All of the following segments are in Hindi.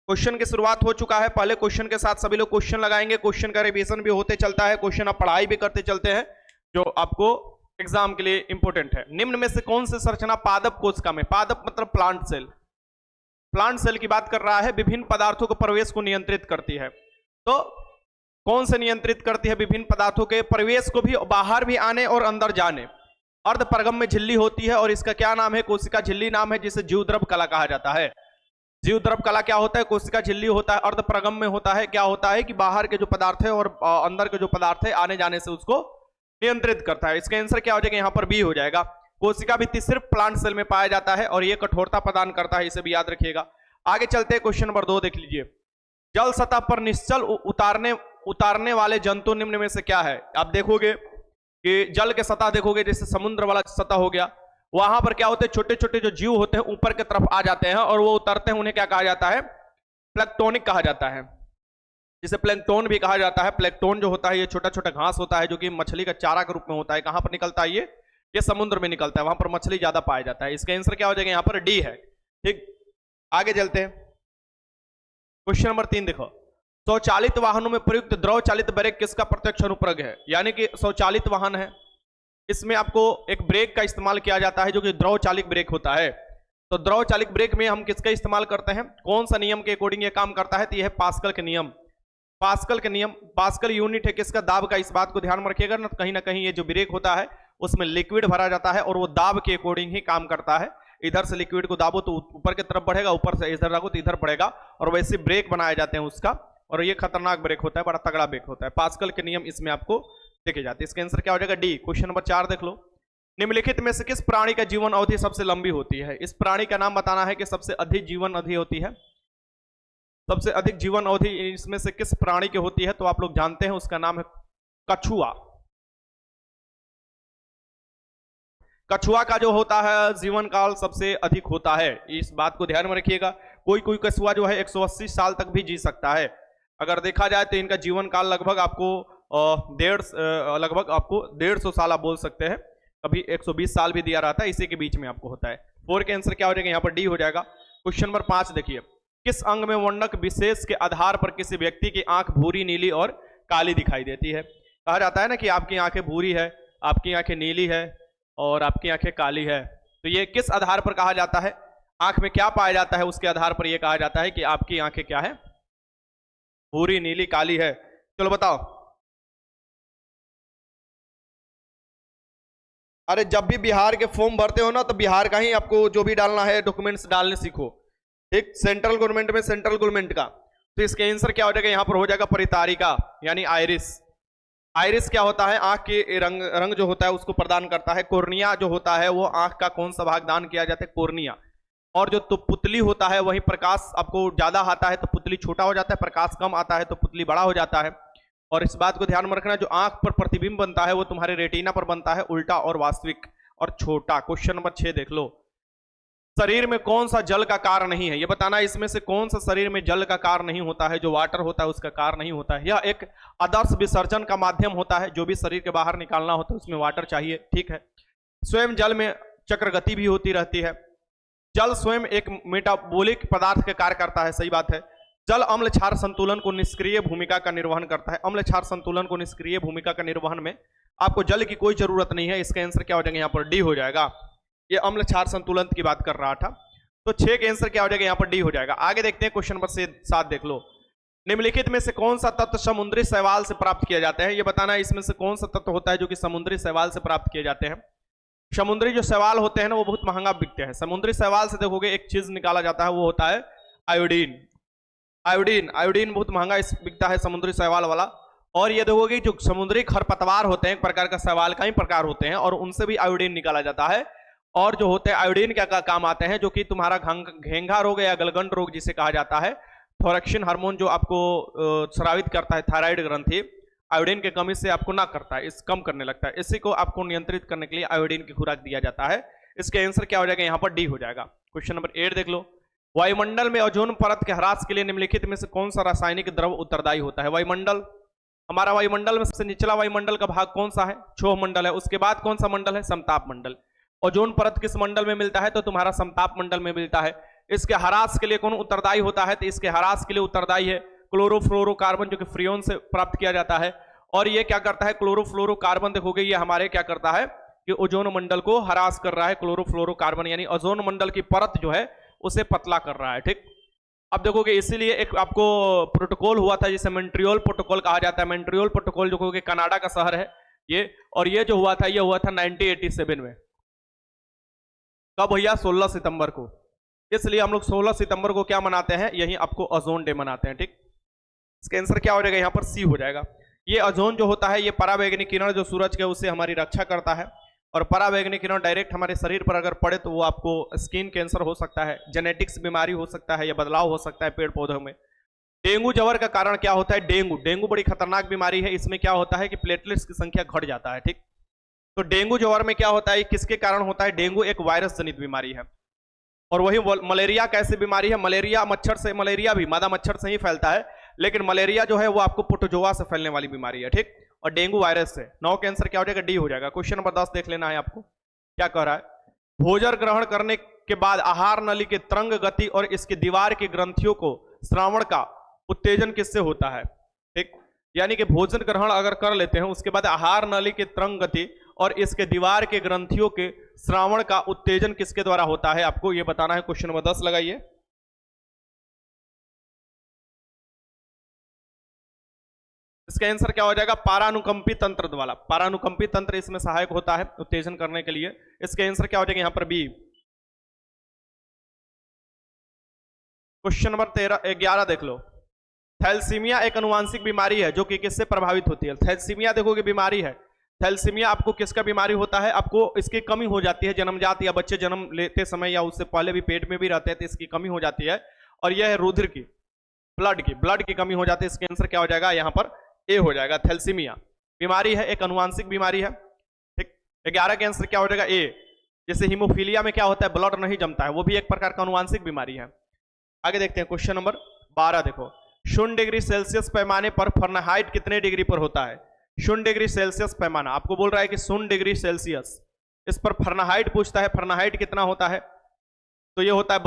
क्वेश्चन की शुरुआत हो चुका है। पहले क्वेश्चन के साथ सभी लोग क्वेश्चन लगाएंगे, क्वेश्चन का रिवीजन भी होते चलता है, क्वेश्चन आप पढ़ाई भी करते चलते हैं जो आपको एग्जाम के लिए इंपॉर्टेंट है। निम्न में से कौन सी संरचना पादप कोशिका में, पादप मतलब प्लांट सेल, प्लांट सेल की बात कर रहा है, विभिन्न पदार्थों के प्रवेश को नियंत्रित करती है। तो कौन से नियंत्रित करती है? विभिन्न पदार्थों के प्रवेश को भी, बाहर भी आने और अंदर जाने। अर्धपरगम में झिल्ली होती है और इसका क्या नाम है? कोशिका झिल्ली नाम है, जिसे जीवद्रव कला कहा जाता है। जीवद्रव कला क्या होता है? कोशिका झिल्ली होता है। अर्धपरगम में होता है, क्या होता है कि बाहर के जो पदार्थ है और अंदर के जो पदार्थ है आने जाने से उसको नियंत्रित करता है। इसका आंसर क्या हो जाएगा? यहाँ पर बी हो जाएगा। कोशिका भित्ति सिर्फ प्लांट सेल में पाया जाता है और यह कठोरता प्रदान करता है, इसे भी याद रखिएगा। आगे चलते हैं, क्वेश्चन नंबर 2 देख लीजिए। जल सतह पर निश्चल उतारने वाले जंतु निम्न में से क्या है? आप देखोगे कि जल के सतह देखोगे, जैसे समुद्र वाला सतह हो गया, वहां पर क्या होते हैं? छोटे छोटे जो जीव होते हैं ऊपर की तरफ आ जाते हैं और वो उतरते हैं, उन्हें क्या कहा जाता है? प्लैंक्टोनिक कहा जाता है, जिसे प्लैंक्टोन भी कहा जाता है। प्लैंक्टोन जो होता है ये छोटा छोटा घास होता है जो कि मछली का चारा के रूप में होता है। कहां पर निकलता है ये समुद्र में निकलता है, वहां पर मछली ज्यादा पाया जाता है। इसका आंसर क्या हो जाएगा? यहाँ पर डी है। ठीक, आगे चलते हैं, क्वेश्चन नंबर 3 देखो। स्वचालित वाहनों में प्रयुक्त द्रव चालित ब्रेक किसका प्रत्यक्ष अनुप्रयोग है? यानी कि स्वचालित वाहन है, इसमें आपको एक ब्रेक का इस्तेमाल किया जाता है जो कि द्रव चालित ब्रेक होता है। तो द्रव चालित ब्रेक में हम किसका इस्तेमाल करते हैं? कौन सा नियम के अकॉर्डिंग ये काम करता है? तो यह है पास्कल के नियम। पास्कल के नियम, पास्कल यूनिट है किसका? दाब का। इस बात को ध्यान में रखिएगा ना, कहीं ना कहीं ये जो ब्रेक होता है उसमें लिक्विड भरा जाता है और वो दाब के अकॉर्डिंग ही काम करता है। इधर से लिक्विड को दाबो तो ऊपर की तरफ बढ़ेगा, ऊपर से इधर दाबो तो इधर बढ़ेगा, और वैसे ब्रेक बनाए जाते हैं उसका। और ये खतरनाक ब्रेक होता है, बड़ा तगड़ा ब्रेक होता है। पास्कल के नियम इसमें आपको देखे जाते हैं। इसका आंसर क्या हो जाएगा? डी। क्वेश्चन नंबर 4 देख लो। निम्नलिखित में से किस प्राणी का जीवन अवधि सबसे लंबी होती है? इस प्राणी का नाम बताना है कि सबसे अधिक जीवन अवधि होती है। सबसे अधिक जीवन अवधि इसमें से किस प्राणी की होती है? तो आप लोग जानते हैं, उसका नाम है कछुआ। कछुआ का जो होता है जीवन काल सबसे अधिक होता है, इस बात को ध्यान में रखिएगा। कोई कोई कछुआ जो है 180 साल तक भी जी सकता है। अगर देखा जाए तो इनका जीवन काल लगभग आपको 150 साल आप बोल सकते हैं, कभी 120 साल भी दिया रहता है, इसी के बीच में आपको होता है। 4 के आंसर क्या हो जाएगा? यहाँ पर डी हो जाएगा। क्वेश्चन नंबर 5 देखिए। किस अंग में वर्णक विशेष के आधार पर किसी व्यक्ति की आंख भूरी, नीली और काली दिखाई देती है? कहा जाता है ना कि आपकी आंखें भूरी है, आपकी आंखें नीली है और आपकी आंखें काली है। तो ये किस आधार पर कहा जाता है? आंख में क्या पाया जाता है उसके आधार पर यह कहा जाता है कि आपकी आंखें क्या है? भूरी, नीली, काली है। चलो बताओ। अरे जब भी बिहार के फॉर्म भरते हो ना, तो बिहार का ही आपको जो भी डालना है डॉक्यूमेंट्स डालने सीखो। ठीक, सेंट्रल गवर्नमेंट में सेंट्रल गवर्नमेंट का। तो इसका आंसर क्या हो जाएगा? यहाँ पर हो जाएगा परितारिका, यानी आइरिस। आइरिस क्या होता है? आंख के रंग जो होता है उसको प्रदान करता है। कोर्निया जो होता है वो आंख का कौन सा भाग दान किया जाता है? कोर्निया। और जो तो पुतली होता है वही प्रकाश आपको ज्यादा आता है तो पुतली छोटा हो जाता है, प्रकाश कम आता है तो पुतली बड़ा हो जाता है। और इस बात को ध्यान में रखना, जो आंख पर प्रतिबिंब बनता है वो तुम्हारे रेटिना पर बनता है, उल्टा और वास्तविक और छोटा। क्वेश्चन नंबर 6 देख लो। शरीर में कौन सा जल का कार नहीं है? ये बताना है इसमें से कौन सा शरीर में जल का कार नहीं होता है, जो वाटर होता है उसका कार नहीं होता है। यह एक आदर्श विसर्जन का माध्यम होता है, जो भी शरीर के बाहर निकालना होता है उसमें वाटर चाहिए। ठीक है, स्वयं जल में चक्र गति भी होती रहती है। जल स्वयं एक मेटाबॉलिक पदार्थ के कार्य करता है, सही बात है। जल अम्ल क्षार संतुलन को निष्क्रिय भूमिका का निर्वहन करता है। अम्ल क्षार संतुलन को निष्क्रिय भूमिका का निर्वहन में आपको जल की कोई जरूरत नहीं है। इसका आंसर क्या हो जाएगा? यहाँ पर डी हो जाएगा। ये अम्ल क्षार संतुलन की बात कर रहा था, तो 6 के आंसर क्या हो जाएगा? यहाँ पर डी हो जाएगा। आगे देखते हैं, क्वेश्चन नंबर 7 देख लो। निम्नलिखित में से कौन सा तत्व समुद्री शैवाल से प्राप्त किया जाता है? ये बताना है इसमें से कौन सा तत्व होता है जो कि समुद्री शैवाल से प्राप्त किए जाते हैं। समुद्री जो शैवाल होते हैं ना वो बहुत महंगा बिकते हैं। समुद्री शैवाल से देखोगे एक चीज निकाला जाता है, वो होता है आयोडीन। आयोडीन, आयोडीन बहुत महंगा बिकता है समुद्री शैवाल वाला। और ये देखोगे जो समुद्री खरपतवार होते हैं, एक प्रकार का शैवाल का ही प्रकार होते हैं, और उनसे भी आयोडीन निकाला जाता है। और जो होते हैं आयोडीन क्या काम आते हैं? जो कि तुम्हारा घेंघा रोग या गलगंड रोग जिसे कहा जाता है, थोरक्सिन हार्मोन जो आपको स्रावित करता है, थायराइड ग्रंथि, आयोडीन की कमी से आपको ना करता है, इस कम करने लगता है। इसी को आपको नियंत्रित करने के लिए आयोडीन की खुराक दिया जाता है। इसके आंसर क्या हो जाएगा? यहाँ पर डी हो जाएगा। क्वेश्चन नंबर 8 देख लो। वायुमंडल में ओजोन परत के ह्रास के लिए निम्नलिखित में से कौन सा रासायनिक द्रव उत्तरदायी होता है? वायुमंडल, हमारा वायुमंडल में सबसे निचला वायुमंडल का भाग कौन सा है? क्षोभ मंडल है। उसके बाद कौन सा मंडल है? समताप मंडल। ओजोन परत किस मंडल में मिलता है? तो तुम्हारा समताप मंडल में मिलता है। इसके ह्रास के लिए कौन उत्तरदायी होता है? तो इसके ह्रास के लिए उत्तरदायी है क्लोरोफ्लोरोकार्बन, जो कि फ्रियोन से प्राप्त किया जाता है। और ये क्या करता है? क्लोरोफ्लोरोकार्बन देखोगे ये हमारे क्या करता है कि ओजोन मंडल को ह्रास कर रहा है। क्लोरोफ्लोरोकार्बन यानी ओजोन मंडल की परत जो है उसे पतला कर रहा है। ठीक, अब देखोगे इसीलिए एक आपको प्रोटोकॉल हुआ था जिसे मॉन्ट्रियल प्रोटोकॉल कहा जाता है। मॉन्ट्रियल प्रोटोकॉल जो कि कनाडा का शहर है ये, और ये जो हुआ था ये हुआ था 1987 में। कब भैया? 16 सितंबर को। इसलिए हम लोग 16 सितंबर को क्या मनाते हैं? यही आपको ओजोन डे मनाते हैं। ठीक, इसका आंसर क्या हो जाएगा? यहाँ पर सी हो जाएगा। ये ओजोन जो होता है ये परावैंगनिक किरण जो सूरज के उससे हमारी रक्षा करता है, और परावैंगनिक किरण डायरेक्ट हमारे शरीर पर अगर पड़े तो वो आपको स्किन कैंसर हो सकता है, जेनेटिक्स बीमारी हो सकता है, या बदलाव हो सकता है पेड़ पौधों में। डेंगू ज्वर का कारण क्या होता है? डेंगू बड़ी खतरनाक बीमारी है। इसमें क्या होता है कि प्लेटलेट्स की संख्या घट जाता है। ठीक, तो डेंगू ज्वर में क्या होता है, किसके कारण होता है? डेंगू एक वायरस जनित बीमारी है। और वही मलेरिया कैसी बीमारी है? मलेरिया मच्छर से, मलेरिया भी मादा मच्छर से ही फैलता है, लेकिन मलेरिया जो है वो आपको प्रोटोजोआ से फैलने वाली बीमारी है। ठीक, और डेंगू वायरस से। 9 का आंसर क्या हो जाएगा? डी हो जाएगा। क्वेश्चन नंबर 10 देख लेना है आपको, क्या कह रहा है? भोजन ग्रहण करने के बाद आहार नली की तरंग गति और इसकी दीवार की ग्रंथियों को श्रावण का उत्तेजन किससे होता है? ठीक, यानी कि भोजन ग्रहण अगर कर लेते हैं उसके बाद आहार नली की तरंग गति और इसके दीवार के ग्रंथियों के श्रावण का उत्तेजन किसके द्वारा होता है? आपको यह बताना है। क्वेश्चन नंबर 10 लगाइए। इसका आंसर क्या हो जाएगा? पारानुकंपी तंत्र द्वारा। पारानुकंपी तंत्र इसमें सहायक होता है उत्तेजन करने के लिए। इसका आंसर क्या हो जाएगा? यहां पर बी। क्वेश्चन नंबर 11 देख लो। थैलेसीमिया एक अनुवांशिक बीमारी है जो कि किससे प्रभावित होती है? थैलेसीमिया देखोगे बीमारी है। थैलेसीमिया आपको किसका बीमारी होता है? आपको इसकी कमी हो जाती है जन्मजात, या बच्चे जन्म लेते समय या उससे पहले भी पेट में भी रहते हैं तो इसकी कमी हो जाती है। और यह है रुधिर की, ब्लड की कमी हो जाती है। इसका आंसर क्या हो जाएगा? यहां पर ए हो जाएगा। थैलेसीमिया बीमारी है, एक अनुवांशिक बीमारी है। ठीक, 11 का आंसर क्या हो जाएगा? ए। जैसे हीमोफीलिया में क्या होता है? ब्लड नहीं जमता है, वो भी एक प्रकार का अनुवांशिक बीमारी है। आगे देखते हैं क्वेश्चन नंबर 12 देखो। 0 डिग्री सेल्सियस पैमाने पर फ़ारेनहाइट कितने डिग्री पर होता है? 0 डिग्री सेल्सियस पैमाना आपको बोल रहा है कि 0 डिग्री सेल्सियस, इस पर फ़ारेनहाइट पूछता है। फ़ारेनहाइट कितना होता है? तो ये होता है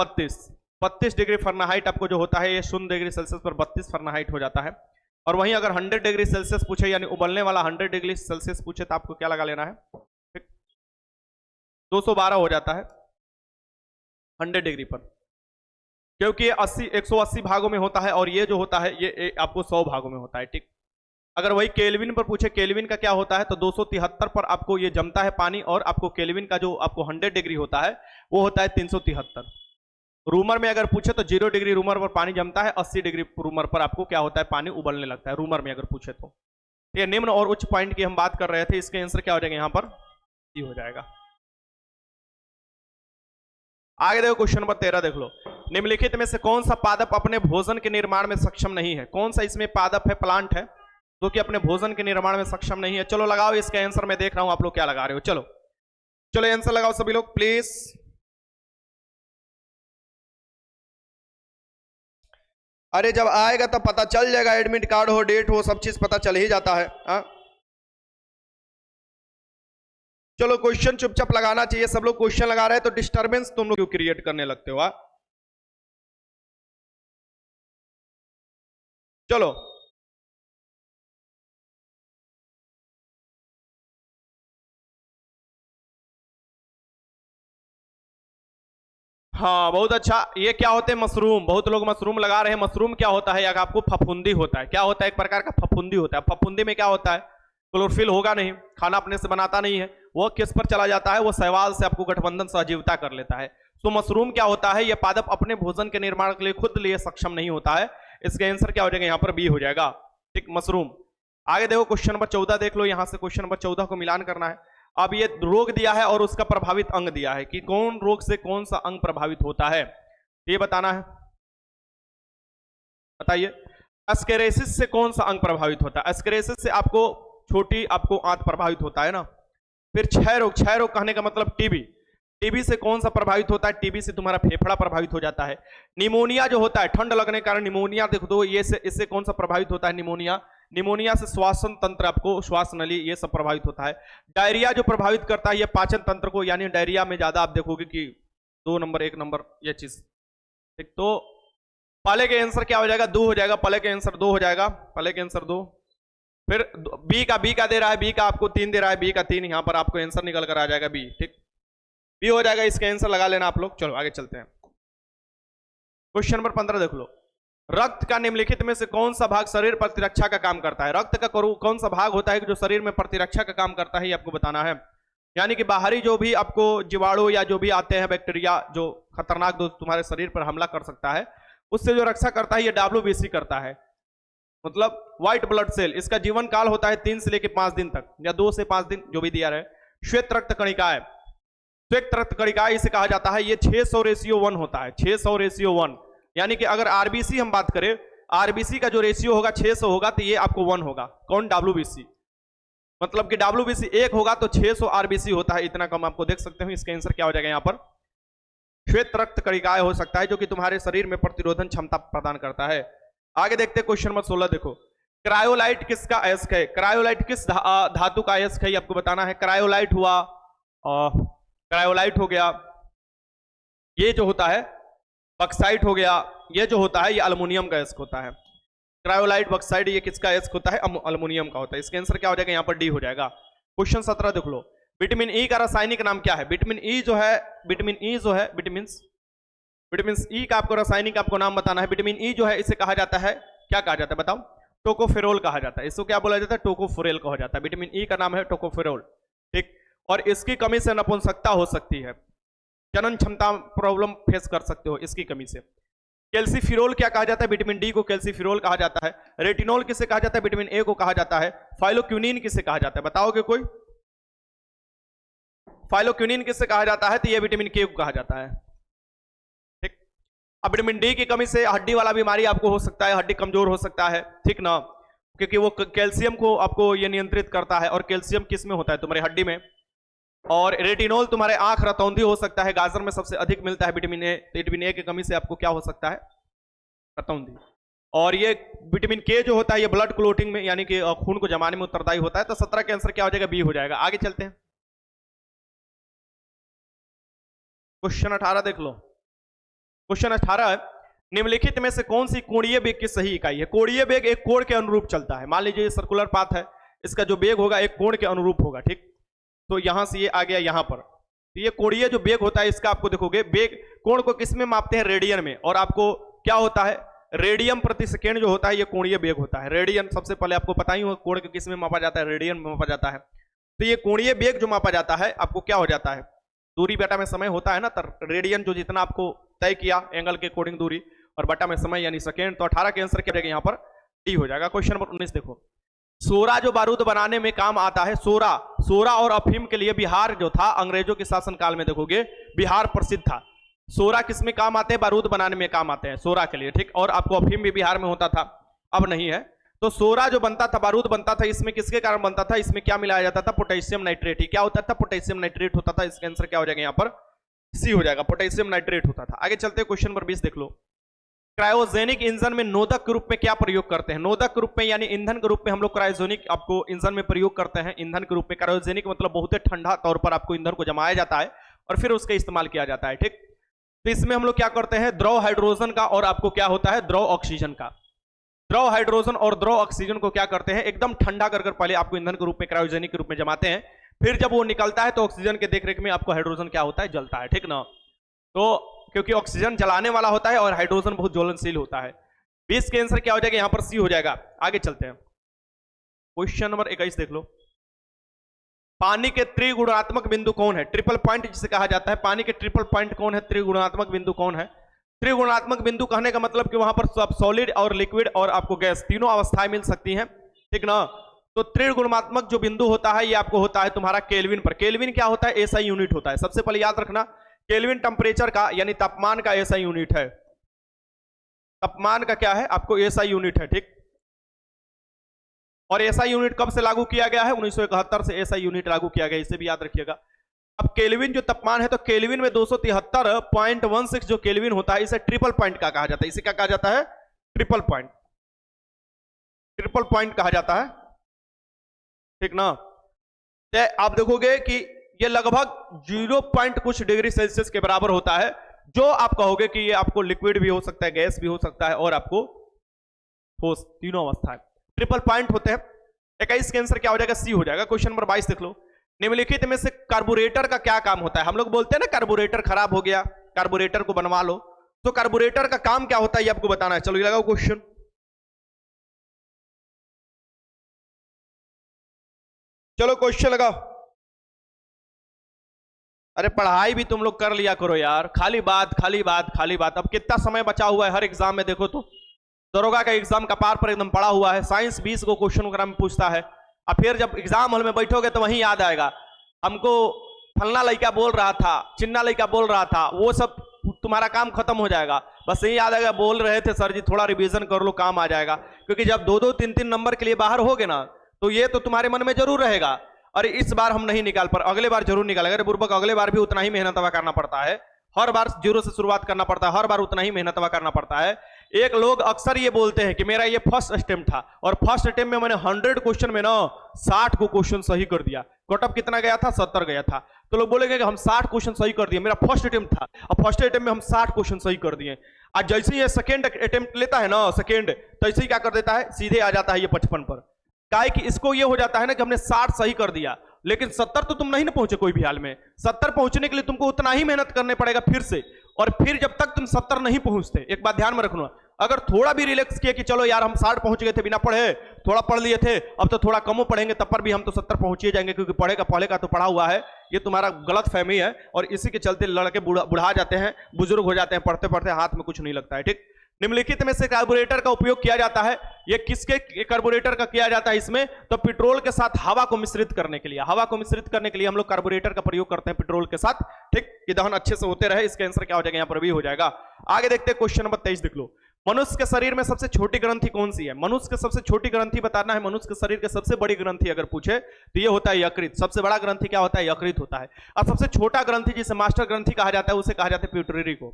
32 डिग्री फ़ारेनहाइट आपको जो होता है ये 0 डिग्री सेल्सियस पर 32 फ़ारेनहाइट हो जाता है। और वहीं अगर 100 डिग्री सेल्सियस पूछे, यानी उबलने वाला 100 डिग्री सेल्सियस पूछे, तो आपको क्या लगा लेना है? 212 हो जाता है 100 डिग्री पर, क्योंकि ये 180 भागों में होता है, और ये जो होता है ये आपको 100 भागों में होता है। ठीक, अगर वही केल्विन पर पूछे, केल्विन का क्या होता है, तो 273 पर आपको ये जमता है पानी, और आपको केल्विन का जो आपको 100 डिग्री होता है वो होता है 373। रूमर में अगर पूछे तो 0 डिग्री रूमर पर पानी जमता है, 80 डिग्री रूमर पर आपको क्या होता है? पानी उबलने लगता है, रूमर में अगर पूछे तो। ये निम्न और उच्च पॉइंट की हम बात कर रहे थे, इसके आंसर क्या हो जाएगा? यहां पर सी हो जाएगा। आगे देखो क्वेश्चन नंबर 13 देख लो। निम्नलिखित में से कौन सा पादप अपने भोजन के निर्माण में सक्षम नहीं है? कौन सा इसमें पादप है, प्लांट है, जो कि अपने भोजन के निर्माण में सक्षम नहीं है? चलो लगाओ इसका आंसर, मैं देख रहा हूं आप लोग क्या लगा रहे हो। चलो चलो आंसर लगाओ सभी लोग प्लीज। अरे जब आएगा तब पता चल जाएगा, एडमिट कार्ड हो, डेट हो, सब चीज पता चल ही जाता है। चलो क्वेश्चन चुपचाप लगाना चाहिए, सब लोग क्वेश्चन लगा रहे हैं तो डिस्टरबेंस तुम लोग क्यों क्रिएट करने लगते हो? चलो हाँ बहुत अच्छा। ये क्या होते हैं? मशरूम। बहुत लोग मशरूम लगा रहे हैं। मशरूम क्या होता है? या आपको फफूंदी होता है। क्या होता है? एक प्रकार का फफूंदी होता है। फफूंदी में क्या होता है? क्लोरोफिल होगा नहीं, खाना अपने से बनाता नहीं है, वो किस पर चला जाता है? वो शैवाल से आपको गठबंधन सहजीविता कर लेता है। तो मशरूम क्या होता है? ये पादप अपने भोजन के निर्माण के लिए खुद लिए सक्षम नहीं होता है। इसका आंसर क्या हो जाएगा? यहाँ पर बी हो जाएगा। ठीक, मशरूम। आगे देखो क्वेश्चन नंबर 14 देख लो, यहां से क्वेश्चन नंबर 14 को मिलान करना है। अब ये रोग दिया है और उसका प्रभावित अंग दिया है कि कौन रोग से कौन सा अंग प्रभावित होता है, ये बताना है। बताइए, एस्केरेसिस से कौन सा अंग प्रभावित होता है? एस्केरेसिस से आपको छोटी आपको आंत प्रभावित होता है ना। फिर क्षय रोग कहने का मतलब टीबी। टीबी से कौन सा प्रभावित होता है? टीबी से तुम्हारा फेफड़ा प्रभावित हो जाता है। निमोनिया जो होता है, ठंड लगने के कारण निमोनिया देखो दो, ये से इससे कौन सा प्रभावित होता है? निमोनिया। निमोनिया से श्वासन तंत्र, आपको श्वास नली, ये सब प्रभावित होता है। डायरिया जो प्रभावित करता है ये पाचन तंत्र को, यानी डायरिया में ज्यादा आप देखोगे कि 2 नंबर 1 नंबर ये चीज ठीक, तो पहले के आंसर क्या हो जाएगा, 2 हो जाएगा, पहले के आंसर 2 हो जाएगा, पहले के आंसर 2। फिर बी का दे रहा है, बी का आपको 3 दे रहा है, बी का 3, यहां पर आपको आंसर निकल कर आ जाएगा बी। ठीक, बी हो जाएगा, इसका आंसर लगा लेना आप लोग। चलो आगे चलते हैं। क्वेश्चन नंबर 15 देख लो। रक्त का निम्नलिखित में से कौन सा भाग शरीर प्रतिरक्षा का काम करता है? रक्त का कौन सा भाग होता है जो शरीर में प्रतिरक्षा का काम करता है, ये आपको बताना है। यानी कि बाहरी जो भी आपको जीवाणु या जो भी आते हैं बैक्टीरिया जो खतरनाक जो तुम्हारे शरीर पर हमला कर सकता है, उससे जो रक्षा करता है ये WBC करता है, मतलब व्हाइट ब्लड सेल। इसका जीवन काल होता है 3 से लेकर 5 दिन तक, या 2 से 5 दिन जो भी दिया रहे। श्वेत रक्त कणिकाएं, श्वेत रक्त कणिकाएं इसे कहा जाता है, ये 600:1 होता है, 600:1। यानी कि अगर आरबीसी हम बात करें, आरबीसी का जो रेशियो होगा 600 होगा तो ये आपको 1 होगा। कौन? WBC। मतलब कि WBC 1 होगा तो 600 आरबीसी होता है, इतना कम आपको देख सकते हो। इसका आंसर क्या हो जाएगा यहाँ पर? श्वेत रक्त कणिकाएं हो सकता है, जो कि तुम्हारे शरीर में प्रतिरोधन क्षमता प्रदान करता है। आगे देखते हैं क्वेश्चन नंबर 16 देखो। क्रायोलाइट किसका अयस्क है? क्रायोलाइट किस धातु का अयस्क है, ये आपको बताना है। क्रायोलाइट हुआ, क्रायोलाइट हो गया, ये जो होता है बक्साइट हो गया, ये जो होता है ये अल्युमिनियम का अयस्क होता है। क्रायोलाइट, बक्साइट, ये किसका अयस्क होता है? अल्युमिनियम का होता है। इसका आंसर क्या हो जाएगा यहाँ पर? डी हो जाएगा। क्वेश्चन 17 देख लो। विटामिन ई का रासायनिक नाम क्या है? विटामिन ई जो है, विटामिन ई का आपको रासायनिक आपको नाम बताना है। विटामिन ई जो है इसे कहा जाता है, क्या कहा जाता है बताओ? टोकोफेरोल कहा जाता है। इसको क्या बोला जाता है? टोकोफेरोल कहा जाता है। विटामिन ई का नाम है टोकोफेरोल। ठीक, और इसकी कमी से नपुंसकता हो सकती है, जनन क्षमता प्रॉब्लम फेस कर सकते हो इसकी कमी से। कैल्सीफिरोल क्या कहा जाता है? विटामिन डी को कैल्सीफिरोल कहा जाता है। रेटिनॉल किसे कहा जाता है? विटामिन ए को कहा जाता है। फाइलोक्विनिन किसे कहा जाता है? बताओगे कोई? फाइलोक्विनिन किसे कहा जाता है? तो ये विटामिन के को कहा जाता है। ठीक, अब विटामिन डी की कमी से हड्डी वाला बीमारी आपको हो सकता है, हड्डी कमजोर हो सकता है, ठीक ना, क्योंकि वो कैल्शियम को आपको ये नियंत्रित करता है। और कैल्शियम किस में होता है? तुम्हारी हड्डी में। और रेटिनॉल तुम्हारे आंख रतौंधी हो सकता है, गाजर में सबसे अधिक मिलता है विटामिन ए। विटामिन ए की कमी से आपको क्या हो सकता है? रतौंधी। और ये विटामिन के जो होता है ये ब्लड क्लोटिंग में, यानी कि खून को जमाने में उत्तरदायी होता है। तो 17 का आंसर क्या हो जाएगा? बी हो जाएगा। आगे चलते हैं, क्वेश्चन 18 देख लो। क्वेश्चन 18, निम्नलिखित में से कौन सी कोणीय वेग की सही इकाई है? कोणीय वेग एक कोण के अनुरूप चलता है। मान लीजिए ये सर्कुलर पाथ है, इसका जो वेग होगा एक कोण के अनुरूप होगा। ठीक, तो यहां से ये आ गया यहां पर, तो ये कोणीय जो वेग होता है इसका आपको देखोगे, वेग कोण को किस में मापते हैं? रेडियन में। और आपको क्या होता है? रेडियन प्रति सेकेंड जो होता है ये कोणीय वेग होता है। रेडियन सबसे पहले आपको पता ही होगा, कोण को किस में मापा जाता है? रेडियन में मापा जाता है। तो ये कोणीय वेग जो मापा जाता है आपको क्या हो जाता है? दूरी बटा में समय होता है ना, तो रेडियन जो जितना आपको तय किया एंगल के अकॉर्डिंग दूरी, और बटा में समय यानी सेकेंड। तो 18 के आंसर क्या हो जाएगा यहाँ पर? डी हो जाएगा। क्वेश्चन नंबर 19 देखो। सोरा जो बारूद बनाने में काम आता है, सोरा और अफीम के लिए बिहार जो था अंग्रेजों के शासनकाल में, देखोगे बिहार प्रसिद्ध था। सोरा किस में काम आते हैं? बारूद बनाने में काम आते हैं, सोरा के लिए। ठीक, और आपको अफीम भी बिहार में होता था, अब नहीं है। तो सोरा जो बनता था, बारूद बनता था, इसमें किसके कारण बनता था? इसमें क्या मिलाया जाता था? Potassium nitrate. क्या होता था? पोटेशियम नाइट्रेट होता था। इसका आंसर क्या हो जाएगा यहाँ पर? सी हो जाएगा, पोटेशियम नाइट्रेट होता था। आगे चलते हैं, क्वेश्चन नंबर 20 देख लो। क्रायोजेनिक इंजन में नोदक के रूप में क्या प्रयोग करते हैं? नोदक के रूप में यानी ईंधन के रूप में हम लोग क्रायोजेनिक आपको इंजन में प्रयोग करते हैं। ईंधन के रूप में क्रायोजेनिक मतलब बहुत ही ठंडा तौर पर आपको ईंधन को जमाया जाता है और फिर उसका इस्तेमाल किया जाता है। ठीक, तो इसमें हम लोग क्या करते हैं? द्रव हाइड्रोजन का और आपको क्या होता है? द्रव ऑक्सीजन का। द्रव हाइड्रोजन और द्रव ऑक्सीजन को क्या करते हैं? एकदम ठंडा कर पहले आपको ईंधन के रूप में क्रायोजेनिक के रूप में जमाते हैं, फिर जब वो निकलता है तो ऑक्सीजन के देखरेख में आपको हाइड्रोजन क्या होता है? जलता है। ठीक ना, तो क्योंकि ऑक्सीजन जलाने वाला होता है और हाइड्रोजन बहुत ज्वलनशील होता है। 20 के आंसर क्या हो जाएगा यहाँ पर? सी हो जाएगा। आगे चलते हैं, क्वेश्चन नंबर 21 देख लो। पानी के त्रिगुणात्मक बिंदु कौन है? ट्रिपल पॉइंट जिसे कहा जाता है, पानी के ट्रिपल पॉइंट कौन है? त्रिगुणात्मक बिंदु कौन है? त्रिगुणात्मक बिंदु कहने का मतलब कि वहां पर सब सॉलिड और लिक्विड और आपको गैस तीनों अवस्थाएं मिल सकती हैं। ठीक ना, तो त्रिगुणात्मक जो बिंदु होता है ये आपको होता है तुम्हारा केल्विन पर। केल्विन क्या होता है? एसआई यूनिट होता है। सबसे पहले याद रखना, केल्विन टेम्परेचर का यानी तापमान का एसआई यूनिट है। तापमान का क्या है? आपको एसआई यूनिट है। ठीक, और एसआई यूनिट कब से लागू किया गया है? 1971 से एसआई यूनिट लागू किया गया, इसे भी याद रखिएगा। अब केल्विन जो तापमान है, तो केल्विन में 273.16 जो केल्विन होता है इसे ट्रिपल पॉइंट का कहा जाता है। इसे क्या कहा जाता है? ट्रिपल पॉइंट, ट्रिपल पॉइंट कहा जाता है। ठीक ना, तो आप देखोगे कि ये लगभग 0 पॉइंट कुछ डिग्री सेल्सियस के बराबर होता है। जो आप कहोगे कि ये आपको लिक्विड भी हो सकता है, गैस भी हो सकता है और आपको ठोस, तीनों अवस्था है। ट्रिपल पॉइंट होते हैं। 21 के आंसर क्या हो जाएगा? सी हो जाएगा। क्वेश्चन नंबर 22 देख लो। निम्नलिखित में से कार्बोरेटर का क्या काम होता है? हम लोग बोलते हैं ना कार्बोरेटर खराब हो गया, कार्बोरेटर को बनवा लो। तो कार्बोरेटर का काम क्या होता है ये आपको बताना है। चलो ये लगाओ क्वेश्चन। चलो क्वेश्चन लगाओ। अरे पढ़ाई भी तुम लोग कर लिया करो यार, खाली बात खाली बात खाली बात। अब कितना समय बचा हुआ है हर एग्जाम में, देखो तो दरोगा का एग्जाम का पार पर एकदम पड़ा हुआ है। साइंस 20 को क्वेश्चन वगैरह में पूछता है, और फिर जब एग्जाम हॉल में बैठोगे तो वहीं याद आएगा हमको फलना लड़का बोल रहा था, चिन्ना लड़का बोल रहा था, वो सब तुम्हारा काम खत्म हो जाएगा। बस यही याद आएगा बोल रहे थे सर जी थोड़ा रिवीजन कर लो, काम आ जाएगा। क्योंकि जब 2-2, 3-3 नंबर के लिए बाहर होगे ना, तो ये तो तुम्हारे मन में जरूर रहेगा, अरे इस बार हम नहीं निकाल पर अगले बार जरूर निकालेंगे। अरे बुर्बक, अगले बार भी उतना ही मेहनत करना पड़ता है, हर बार जीरो से शुरुआत करना पड़ता है, हर बार उतना ही मेहनत करना पड़ता है। एक लोग अक्सर ये बोलते हैं कि मेरा ये फर्स्ट अटेम्प्ट था, और फर्स्ट अटेम्प्ट में मैंने 100 क्वेश्चन में ना 60 को क्वेश्चन सही कर दिया। कटअप कितना गया था? 70 गया था। तो लोग बोलेंगे कि हम 60 क्वेश्चन सही कर दिए, मेरा फर्स्ट अटेम्प्ट था, और फर्स्ट अटेम्प्ट में हम 60 क्वेश्चन सही कर दिए। आज जैसे ही ये सेकेंड अटेम्प्ट लेता है ना, सेकेंड, तो ऐसे ही क्या कर देता है, सीधे आ जाता है ये 55 पर। काहे कि इसको ये हो जाता है ना कि हमने 60 सही कर दिया, लेकिन 70 तो तुम नहीं ना पहुंचे कोई भी हाल में। 70 पहुंचने के लिए तुमको उतना ही मेहनत करने पड़ेगा फिर से, और फिर जब तक तुम 70 नहीं पहुंचते, एक बात ध्यान में रखना, अगर थोड़ा भी रिलैक्स किया कि चलो यार हम 60 पहुंच गए थे बिना पढ़े, थोड़ा पढ़ लिए थे, अब तो थोड़ा कम पढ़ेंगे, तब पर भी हम तो 70 पहुंच ही जाएंगे, क्योंकि पढ़ेगा पढ़ेगा तो पढ़ा हुआ है। ये तुम्हारा गलत फहमी है, और इसी के चलते लड़के बुढ़ा जाते हैं, बुजुर्ग हो जाते हैं, पढ़ते पढ़ते हाथ में कुछ नहीं लगता है। ठीक, निम्नलिखित में से कार्बोरेटर का उपयोग किया जाता है, ये किसके कार्बोरेटर का किया जाता है इसमें? तो पेट्रोल के साथ हवा को मिश्रित करने के लिए, हवा को मिश्रित करने के लिए हम लोग कार्बोरेटर का प्रयोग करते हैं पेट्रोल के साथ। ठीक, कि दहन अच्छे से होते रहे। इसका आंसर क्या हो जाएगा? यहां पर भी हो जाएगा। आगे देखते हैं क्वेश्चन नंबर 23 देख लो। मनुष्य के शरीर में सबसे छोटी ग्रंथि कौन सी है? मनुष्य के सबसे छोटी ग्रंथि बताना है। मनुष्य के शरीर के सबसे बड़ी ग्रंथि अगर पूछे तो ये होता है यकृत। सबसे बड़ा ग्रंथि क्या होता है? यकृत होता है। अब सबसे छोटा ग्रंथि जिसे मास्टर ग्रंथि कहा जाता है, उसे कहा जाता है प्यूटरी को।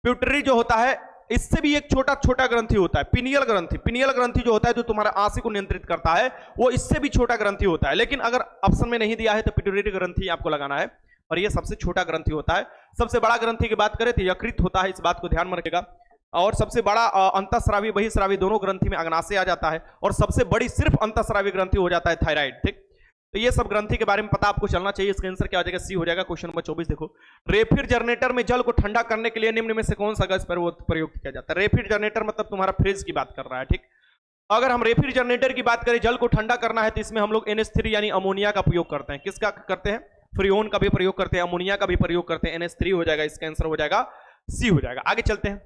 प्यूटरी जो होता है इससे भी एक छोटा छोटा ग्रंथि होता है, पिनियल ग्रंथि। पिनियल ग्रंथि जो होता है जो तुम्हारा आंसी को नियंत्रित करता है, वो इससे भी छोटा ग्रंथि होता है। लेकिन अगर ऑप्शन में नहीं दिया है तो पिट्यूटरी ग्रंथि आपको लगाना है, और ये सबसे छोटा ग्रंथि होता है। सबसे बड़ा ग्रंथि की बात करें तो यकृत होता है, इस बात को ध्यान में रखेगा। और सबसे बड़ा अंतःस्रावी बहिःस्रावी दोनों ग्रंथि में अग्नाशय आ जाता है, और सबसे बड़ी सिर्फ अंतःस्रावी ग्रंथि हो जाता है थायराइड। ठीक, तो ये सब ग्रंथि के बारे में पता आपको चलना चाहिए। इसका आंसर क्या हो जाएगा? सी हो जाएगा। क्वेश्चन नंबर 24 देखो। रेफ्रिजरेटर में जल को ठंडा करने के लिए निम्न में से कौन सा गैस प्रयोग किया जाता है? रेफ्रिजरेटर मतलब तुम्हारा फ्रिज की बात कर रहा है। ठीक, अगर हम रेफ्रिजरेटर की बात करें, जल को ठंडा करना है, तो इसमें हम लोग NH3 यानी अमोनिया का प्रयोग करते हैं। किसका करते हैं? फ्रीओन का भी प्रयोग करते हैं, अमोनिया का भी प्रयोग करते हैं। NH3 हो जाएगा। इसका आंसर हो जाएगा सी हो जाएगा। आगे चलते हैं।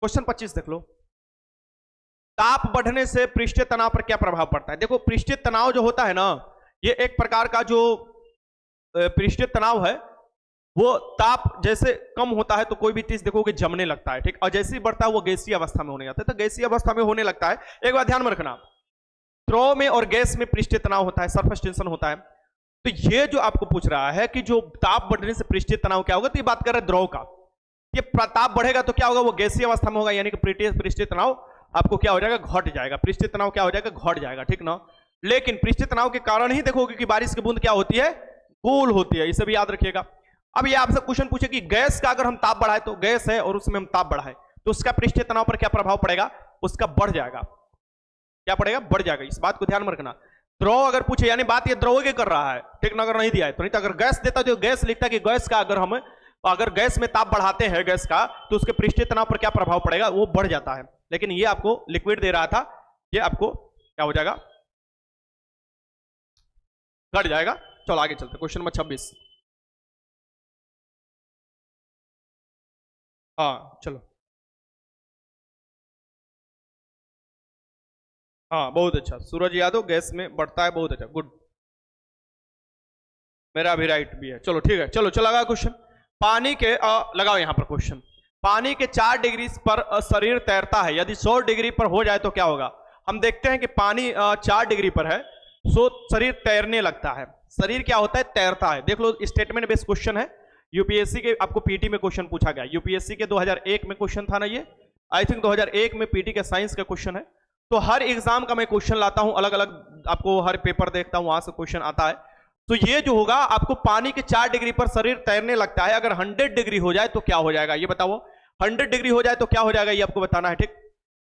क्वेश्चन 25 देख लो। ताप बढ़ने से पृष्ठीय तनाव पर क्या प्रभाव पड़ता है? देखो, पृष्ठीय तनाव जो होता है ना, ये एक प्रकार का जो पृष्ठीय तनाव है, वो ताप जैसे कम होता है तो कोई भी चीज देखोगे जमने लगता है। ठीक, और जैसे ही बढ़ता है वो गैसीय अवस्था में होने जाता है, तो गैसीय अवस्था में होने लगता है। एक बात ध्यान में रखना, द्रव में और गैस में पृष्ठीय तनाव होता है, सरफेस टेंशन होता है। तो ये जो आपको पूछ रहा है कि जो ताप बढ़ने से पृष्ठीय तनाव क्या होगा, तो ये बात कर रहे हैं द्रव का। ये ताप बढ़ेगा तो क्या होगा? वो गैसीय अवस्था में होगा, यानी कि पृष्ठीय तनाव आपको क्या हो जाएगा? घट जाएगा। पृष्ठीय तनाव क्या हो जाएगा? घट जाएगा। ठीक ना? लेकिन पृष्ठीय तनाव के कारण ही देखोगे कि बारिश की बूंद क्या होती है? गोल होती है। इसे भी याद रखिएगा। अब ये आपसे क्वेश्चन पूछे कि गैस का अगर हम ताप बढ़ाए, तो गैस है और उसमें हम ताप बढ़ाए तो उसका पृष्ठीय तनाव पर क्या प्रभाव पड़ेगा? उसका बढ़ जाएगा। क्या पड़ेगा? बढ़ जाएगा। इस बात को ध्यान में रखना। द्रव अगर पूछे, यानी बात ये द्रव के कर रहा है, ठीक ना? अगर नहीं दिया है तो नहीं, तो अगर गैस देता तो गैस लिखता कि गैस का अगर गैस में ताप बढ़ाते हैं गैस का, तो उसके पृष्ठीय तनाव पर क्या प्रभाव पड़ेगा? वो बढ़ जाता है। लेकिन ये आपको लिक्विड दे रहा था, ये आपको क्या हो जाएगा? घट जाएगा। चलो आगे चलते। Question number 26। हाँ चलो, हाँ बहुत अच्छा। सूरज यादव, गैस में बढ़ता है, बहुत अच्छा, गुड। मेरा भी राइट भी है। चलो ठीक है, चलो लगा क्वेश्चन। पानी के लगाओ यहां पर क्वेश्चन। पानी के 4 डिग्री पर शरीर तैरता है, यदि 100 डिग्री पर हो जाए तो क्या होगा? हम देखते हैं कि पानी 4 डिग्री पर है, सो शरीर तैरने लगता है। शरीर क्या होता है? तैरता है। देख लो, स्टेटमेंट बेस्ड क्वेश्चन है। यूपीएससी के आपको पीटी में क्वेश्चन पूछा गया। यूपीएससी के 2001 में क्वेश्चन था ना, ये आई थिंक 2001 में पीटी के साइंस का क्वेश्चन है। तो हर एग्जाम का मैं क्वेश्चन लाता हूं, अलग अलग आपको हर पेपर देखता हूं, वहां से क्वेश्चन आता है। तो ये जो होगा आपको पानी के 4 डिग्री पर शरीर तैरने लगता है, अगर 100 डिग्री हो जाए तो क्या हो जाएगा ये बताओ। 100 डिग्री हो जाए तो क्या हो जाएगा ये आपको बताना है, ठीक।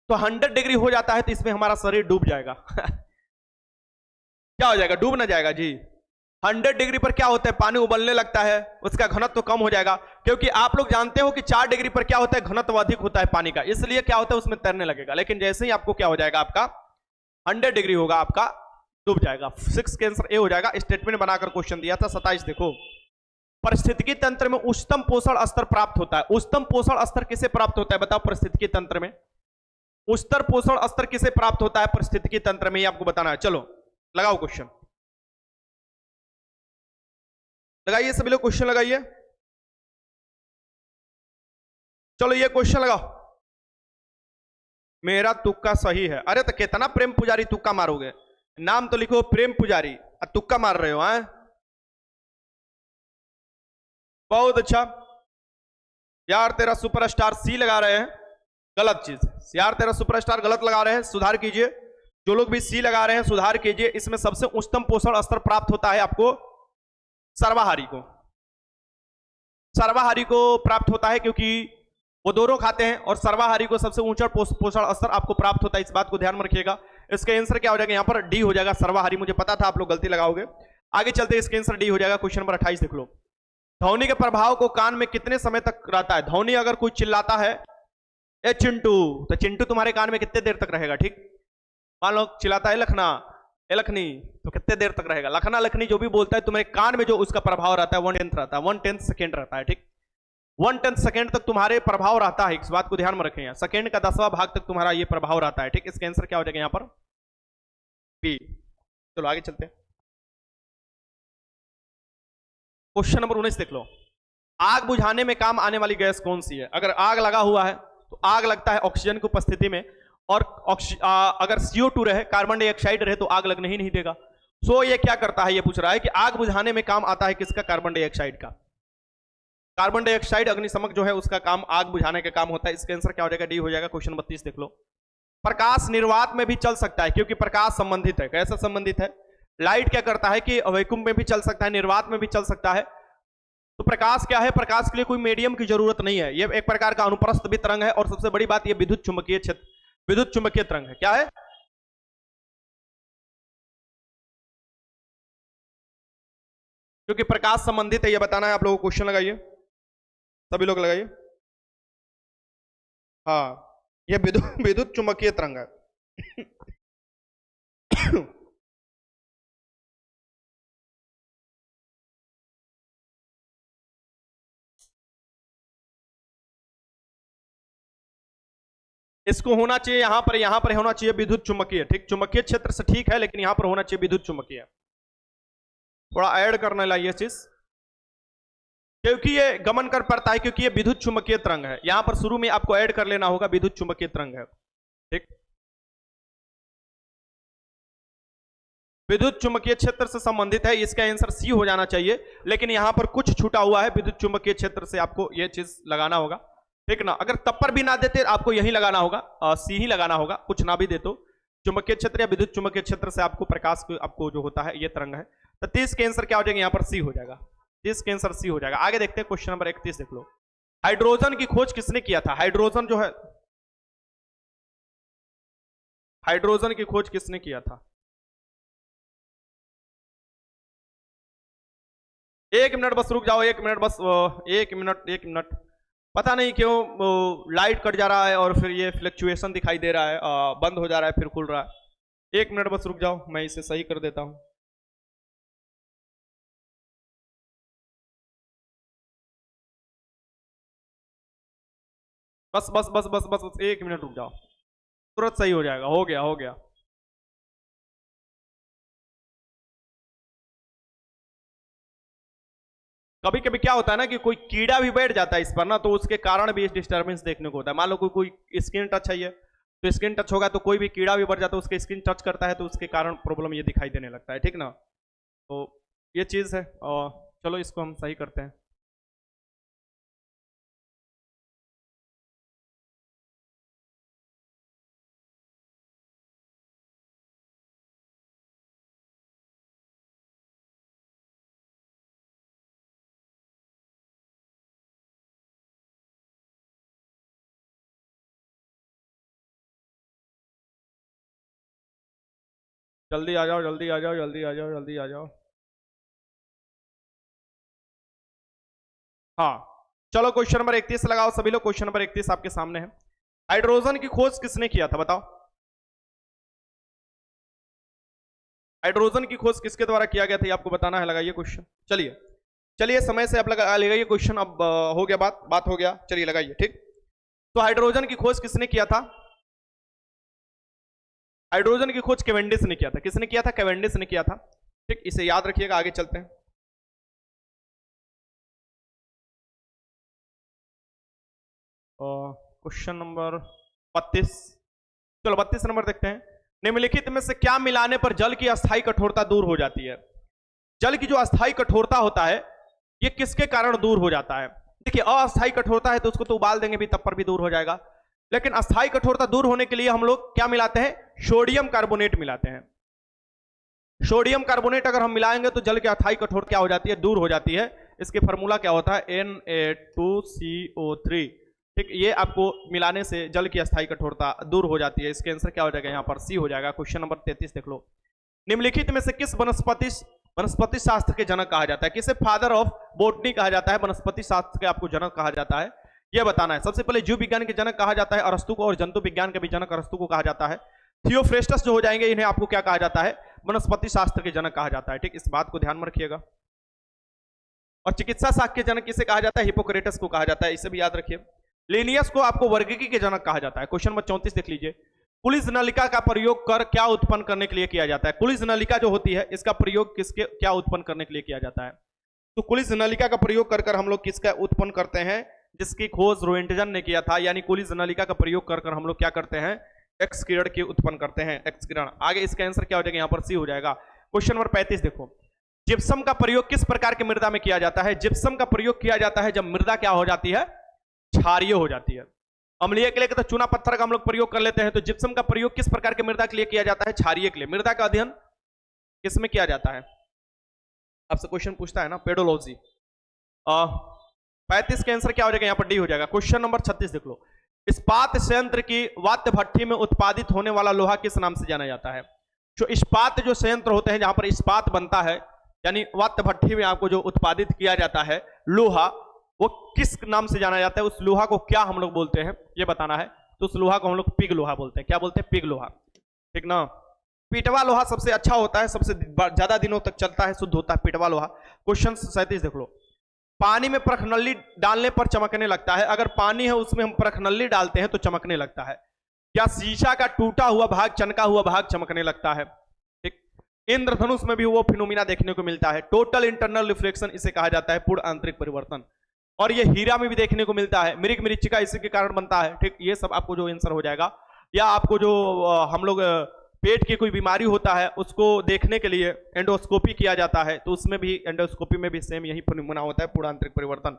तो 100 डिग्री हो जाता है तो इसमें हमारा शरीर डूब जाएगा क्या हो जाएगा, डूब ना जाएगा जी। 100 डिग्री पर क्या होता है, पानी उबलने लगता है, उसका घनत्व तो कम हो जाएगा, क्योंकि आप लोग जानते हो कि 4 डिग्री पर क्या होता है, घनत्व अधिक होता है पानी का, इसलिए क्या होता है उसमें तैरने लगेगा। लेकिन जैसे ही आपको क्या हो जाएगा, आपका 100 डिग्री होगा, आपका डूब जाएगा। 6 का आंसर ए हो जाएगा। स्टेटमेंट बनाकर क्वेश्चन दिया था। 27 देखो, परिस्थितिकी तंत्र में उच्चतम पोषण स्तर प्राप्त होता है। उच्चतम पोषण स्तर किसे प्राप्त होता है बताओ, परिस्थितिकी तंत्र में उच्चतर पोषण स्तर किसे प्राप्त होता है परिस्थितिकी तंत्र में, ये आपको बताना है। चलो लगाओ क्वेश्चन, लगाइए सभी लोग क्वेश्चन लगाइए। चलो ये क्वेश्चन लगाओ। मेरा तुक्का सही है। अरे तो कितना प्रेम पुजारी तुक्का मारोगे, नाम तो लिखो प्रेम पुजारी, तुक्का मार रहे हो हैं। बहुत अच्छा यार, तेरा सुपरस्टार सी लगा रहे हैं, गलत चीज यार, तेरा सुपरस्टार गलत लगा रहे हैं, सुधार कीजिए। जो लोग भी सी लगा रहे हैं सुधार कीजिए। इसमें सबसे उच्चतम पोषण स्तर प्राप्त होता है आपको सर्वाहारी को, सर्वाहारी को प्राप्त होता है, क्योंकि वो दोनों खाते हैं और सर्वाहारी को सबसे ऊंचा पोषण स्तर आपको प्राप्त होता है। इस बात को ध्यान में रखिएगा। इसका आंसर क्या हो जाएगा यहाँ पर, डी हो जाएगा, सर्वाहारी। मुझे पता था आप लोग गलती लगाओगे। आगे चलते इसका आंसर डी हो जाएगा। क्वेश्चन नंबर 28 देख लो। ध्वनि के प्रभाव को कान में कितने समय तक रहता है। ध्वनि अगर कोई चिल्लाता है, ए चिंटू, तो चिंटू तुम्हारे कान में कितने देर तक रहेगा, ठीक। मान लो चिल्लाता है लखना, ए लखनी, तो कितने देर तक रहेगा। लखना लखनी जो भी बोलता है तुम्हारे कान में जो उसका प्रभाव रहता है 1/10 रहता है, 1/10 सेकेंड रहता है, ठीक। 1/10 सेकेंड तक तुम्हारे प्रभाव रहता है। इस बात को ध्यान में रखें, यहाँ सेकेंड का 10वां भाग तक तुम्हारा ये प्रभाव रहता है, ठीक। इसका आंसर क्या हो जाएगा यहाँ पर, बी। चलो आगे चलते हैं। क्वेश्चन नंबर 19 देख लो। आग बुझाने में काम आने वाली गैस कौन सी है। अगर आग लगा हुआ है तो आग लगता है ऑक्सीजन की उपस्थिति में, और अगर CO2 रहे, कार्बन डाइऑक्साइड रहे, तो आग लगने ही नहीं देगा। सो ये क्या करता है, ये पूछ रहा है कि आग बुझाने में काम आता है किसका, कार्बन डाइऑक्साइड का। कार्बन डाइऑक्साइड अग्निशमक जो है उसका काम आग बुझाने का काम होता है। इसका आंसर क्या हो जाएगा, डी हो जाएगा। क्वेश्चन 32 देख लो। प्रकाश निर्वात में भी चल सकता है, क्योंकि प्रकाश संबंधित है। कैसे संबंधित है, लाइट क्या करता है कि वैक्यूम में भी चल सकता है, निर्वात में भी चल सकता है। तो प्रकाश क्या है, प्रकाश के लिए कोई मीडियम की जरूरत नहीं है, ये एक प्रकार का अनुप्रस्थ भी तरंग है, और सबसे बड़ी बात ये विद्युत चुंबकीय क्षेत्र, विद्युत चुंबकीय तरंग है। क्या है, क्योंकि प्रकाश संबंधित है, ये बताना है आप लोगों को। क्वेश्चन लगाइए, सभी लोग लगाइए। हाँ, ये विद्युत विद्युत चुंबकीय तरंग है इसको होना चाहिए यहाँ पर होना चाहिए विद्युत चुंबकीय, ठीक। चुंबकीय क्षेत्र से ठीक है, लेकिन यहाँ पर होना चाहिए विद्युत चुंबकीय। थोड़ा ऐड करने ला ये चीज, क्योंकि ये गमन कर पड़ता है, क्योंकि ये विद्युत चुंबकीय तरंग है। यहां पर शुरू में आपको ऐड कर लेना होगा, विद्युत चुंबकीय तरंग है, ठीक। विद्युत चुंबकीय क्षेत्र से संबंधित है, इसका आंसर सी हो जाना चाहिए, लेकिन यहां पर कुछ छूटा हुआ है। विद्युत चुंबकीय क्षेत्र से आपको यह चीज लगाना होगा, ठीक ना। अगर तब पर भी ना देते आपको यही लगाना होगा, सी ही लगाना होगा, कुछ ना भी दे तो। चुंबकीय क्षेत्र या विद्युत चुंबकीय क्षेत्र से आपको प्रकाश आपको जो होता है ये तरंग है। तो 30 का आंसर क्या हो जाएगा यहाँ पर, सी हो जाएगा। 30 का आंसर सी हो जाएगा। आगे देखते हैं क्वेश्चन नंबर 31 देख लो। हाइड्रोजन की खोज किसने किया था। हाइड्रोजन जो है, हाइड्रोजन की खोज किसने किया था। 1 मिनट बस रुक जाओ, 1 मिनट बस, 1 मिनट 1 मिनट। पता नहीं क्यों लाइट कट जा रहा है और फिर ये फ्लक्चुएशन दिखाई दे रहा है, बंद हो जा रहा है फिर खुल रहा है। 1 मिनट बस रुक जाओ, मैं इसे सही कर देता हूं। बस बस बस बस बस बस 1 मिनट रुक जाओ, तुरंत सही हो जाएगा। हो गया हो गया। कभी कभी क्या होता है ना कि कोई कीड़ा भी बैठ जाता है इस पर ना, तो उसके कारण भी डिस्टर्बेंस देखने को होता है। मान लो कोई कोई स्किन टच है ये, तो स्किन टच होगा तो कोई भी कीड़ा भी बढ़ जाता है, उसके स्किन टच करता है तो उसके कारण प्रॉब्लम ये दिखाई देने लगता है, ठीक ना। तो ये चीज है, और चलो इसको हम सही करते हैं। जल्दी आ जाओ, जल्दी आ जाओ, जल्दी आ जाओ, जल्दी आ जाओ। हाँ, चलो क्वेश्चन नंबर 31 लगाओ सभी लोग। क्वेश्चन नंबर 31 आपके सामने है। हाइड्रोजन की खोज किसने किया था बताओ? हाइड्रोजन की खोज किसके द्वारा किया गया था ये आपको बताना है। लगाइए क्वेश्चन। चलिए चलिए, समय से आप लगाइए क्वेश्चन। अब हो गया, बात हो गया। चलिए लगाइए। ठीक, तो हाइड्रोजन की खोज किसने किया था? हाइड्रोजन की खोज कैवेंडिश ने किया था। किसने किया था? कैवेंडिश ने किया था। ठीक, इसे याद रखिएगा। आगे चलते हैं। Question number 32। चलो 32 नंबर देखते हैं। निम्नलिखित में से क्या मिलाने पर जल की अस्थायी कठोरता दूर हो जाती है? जल की जो अस्थायी कठोरता होता है ये किसके कारण दूर हो जाता है? देखिए, अस्थायी कठोरता है तो उसको तो उबाल देंगे भी, तब पर भी दूर हो जाएगा। लेकिन अस्थायी कठोरता दूर होने के लिए हम लोग क्या मिलाते हैं? सोडियम कार्बोनेट मिलाते हैं। सोडियम कार्बोनेट अगर हम मिलाएंगे तो जल की अस्थायी कठोरता क्या हो जाती है? दूर हो जाती है। इसके फॉर्मूला क्या होता है? Na2CO3। ठीक, ये आपको मिलाने से जल की अस्थायी कठोरता दूर हो जाती है। इसके आंसर क्या हो जाएगा? यहाँ पर सी हो जाएगा। क्वेश्चन नंबर 33 देख लो। निम्नलिखित में से किस वनस्पति शास्त्र के जनक कहा जाता है? किसे फादर ऑफ बोटनी कहा जाता है? वनस्पति शास्त्र के आपको जनक कहा जाता है, यह बताना है। सबसे पहले जीव विज्ञान के जनक कहा जाता है अरस्तु को, और जंतु विज्ञान के भी जनक अरस्तु को कहा जाता है। थियोफ्रेस्टस जो हो जाएंगे, इन्हें आपको क्या कहा जाता है? वनस्पति शास्त्र के जनक कहा जाता है। ठीक, इस बात को ध्यान में रखिएगा। और चिकित्सा शास्त्र के जनक किसे कहा जाता है? हिपोक्रेटस को कहा जाता है। इसे भी याद रखिए। लिनियस को आपको वर्गीकी के जनक कहा जाता है। क्वेश्चन नंबर 34 देख लीजिए। कुलिज नलिका का प्रयोग कर क्या उत्पन्न करने के लिए किया जाता है? कुलिज नलिका जो होती है इसका प्रयोग किसके क्या उत्पन्न करने के लिए किया जाता है? तो कुलिज नलिका का प्रयोग कर हम लोग किसका उत्पन्न करते हैं? जिसकी खोज रोएंटजन ने किया था। यानी कुलिज नलिका का प्रयोग कर हम लोग क्या करते हैं? एक्स किरण की उत्पन्न करते हैं। एक्स किरण। आगे इसका आंसर क्या हो जाएगा? यहाँ पर सी हो जाएगा। क्वेश्चन नंबर 35 देखो। जिप्सम का प्रयोग किस प्रकार की मृदा में किया जाता है? जिप्सम का प्रयोग किया जाता है जब मृदा क्या हो जाती है? क्षारीय हो जाती है। अम्लीय के लिए तो चूना पत्थर का हम लोग प्रयोग कर लेते हैं। तो जिप्सम का प्रयोग किस प्रकार के मृदा के लिए किया जाता है? क्षारीय के लिए। मृदा का अध्ययन किसमें किया जाता है? आपसे क्वेश्चन पूछता है ना, पेडोलॉजी। 35 के आंसर क्या हो जाएगा? यहाँ पर डी हो जाएगा। क्वेश्चन नंबर 36 देख लो। इस्पात संयंत्र की वात्य भट्ठी में उत्पादित होने वाला लोहा किस नाम से जाना जाता है? जो इस्पात जो संयंत्र होते हैं जहां पर इस्पात बनता है, यानी वात्य भट्ठी में आपको जो उत्पादित किया जाता है लोहा, वो किस नाम से जाना जाता है? उस लोहा को क्या हम लोग बोलते हैं ये बताना है। तो उस लोहा को हम लोग पिग लोहा बोलते हैं। क्या बोलते हैं? पिग लोहा। ठीक ना। पिटवा लोहा सबसे अच्छा होता है, सबसे ज्यादा दिनों तक चलता है, शुद्ध होता है पिटवा लोहा। क्वेश्चन 37 देख लो। पानी में परखनल्ली डालने पर चमकने लगता है। अगर पानी है उसमें हम परखनल्ली डालते हैं तो चमकने लगता है। या शीशा का टूटा हुआ भाग, चनका हुआ भाग चमकने लगता है। ठीक, इंद्रधनुष में भी वो फिनोमिना देखने को मिलता है। टोटल इंटरनल रिफ्लेक्शन इसे कहा जाता है, पूर्ण आंतरिक परिवर्तन। और ये हीरा में भी देखने को मिलता है। मृग मरीचिका इसी के कारण बनता है। ठीक, ये सब आपको जो आंसर हो जाएगा। या आपको जो हम लोग पेट की कोई बीमारी होता है उसको देखने के लिए एंडोस्कोपी किया जाता है, तो उसमें भी एंडोस्कोपी में भी सेम यही फिनोमेना होता है, पूर्ण आंतरिक परिवर्तन।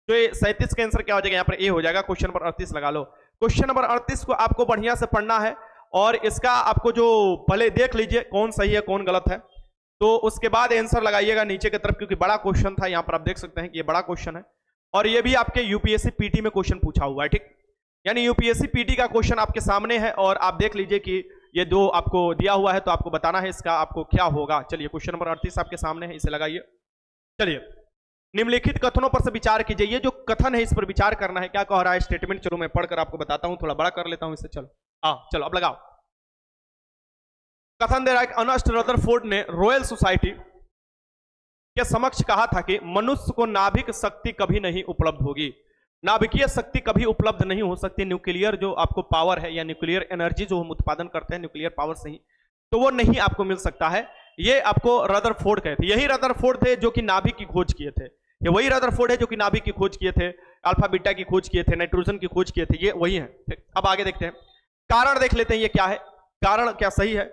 तो ये 37 का आंसर क्या हो जाएगा? यहाँ पर ए हो जाएगा। क्वेश्चन नंबर 38 लगा लो। क्वेश्चन नंबर 38 को आपको बढ़िया से पढ़ना है और इसका आपको जो पहले देख लीजिए कौन सही है कौन गलत है, तो उसके बाद आंसर लगाइएगा नीचे की तरफ, क्योंकि बड़ा क्वेश्चन था। यहाँ पर आप देख सकते हैं कि ये बड़ा क्वेश्चन है और ये भी आपके यूपीएससी पीटी में क्वेश्चन पूछा हुआ है। ठीक, यानी यूपीएससी पीटी का क्वेश्चन आपके सामने है और आप देख लीजिए कि ये दो आपको दिया हुआ है, तो आपको बताना है इसका आपको क्या होगा। चलिए क्वेश्चन नंबर 38 आपके सामने है, इसे लगाइए। चलिए, निम्नलिखित कथनों पर से विचार कीजिए। ये जो कथन है इस पर विचार करना है। क्या कह रहा है स्टेटमेंट? चलो मैं पढ़कर आपको बताता हूं, थोड़ा बड़ा कर लेता हूं इसे। चलो चलो अब लगाओ। कथन दे रहा है कि अर्नेस्ट रदरफोर्ड ने रॉयल सोसाइटी के समक्ष कहा था कि मनुष्य को नाभिक शक्ति कभी नहीं उपलब्ध होगी, नाभिकीय शक्ति कभी उपलब्ध नहीं हो सकती। न्यूक्लियर जो आपको पावर है या न्यूक्लियर एनर्जी जो हम उत्पादन करते हैं न्यूक्लियर पावर से ही, तो वो नहीं आपको मिल सकता है। ये आपको रदरफोर्ड कहे थे। यही रदरफोर्ड थे जो कि नाभिक की खोज किए थे। ये वही रदरफोर्ड है जो कि नाभिक की खोज किए थे, अल्फा बीटा की खोज किए थे, नाइट्रोजन की खोज किए थे। ये वही है। अब आगे देखते हैं, कारण देख लेते हैं ये क्या है। कारण क्या सही है?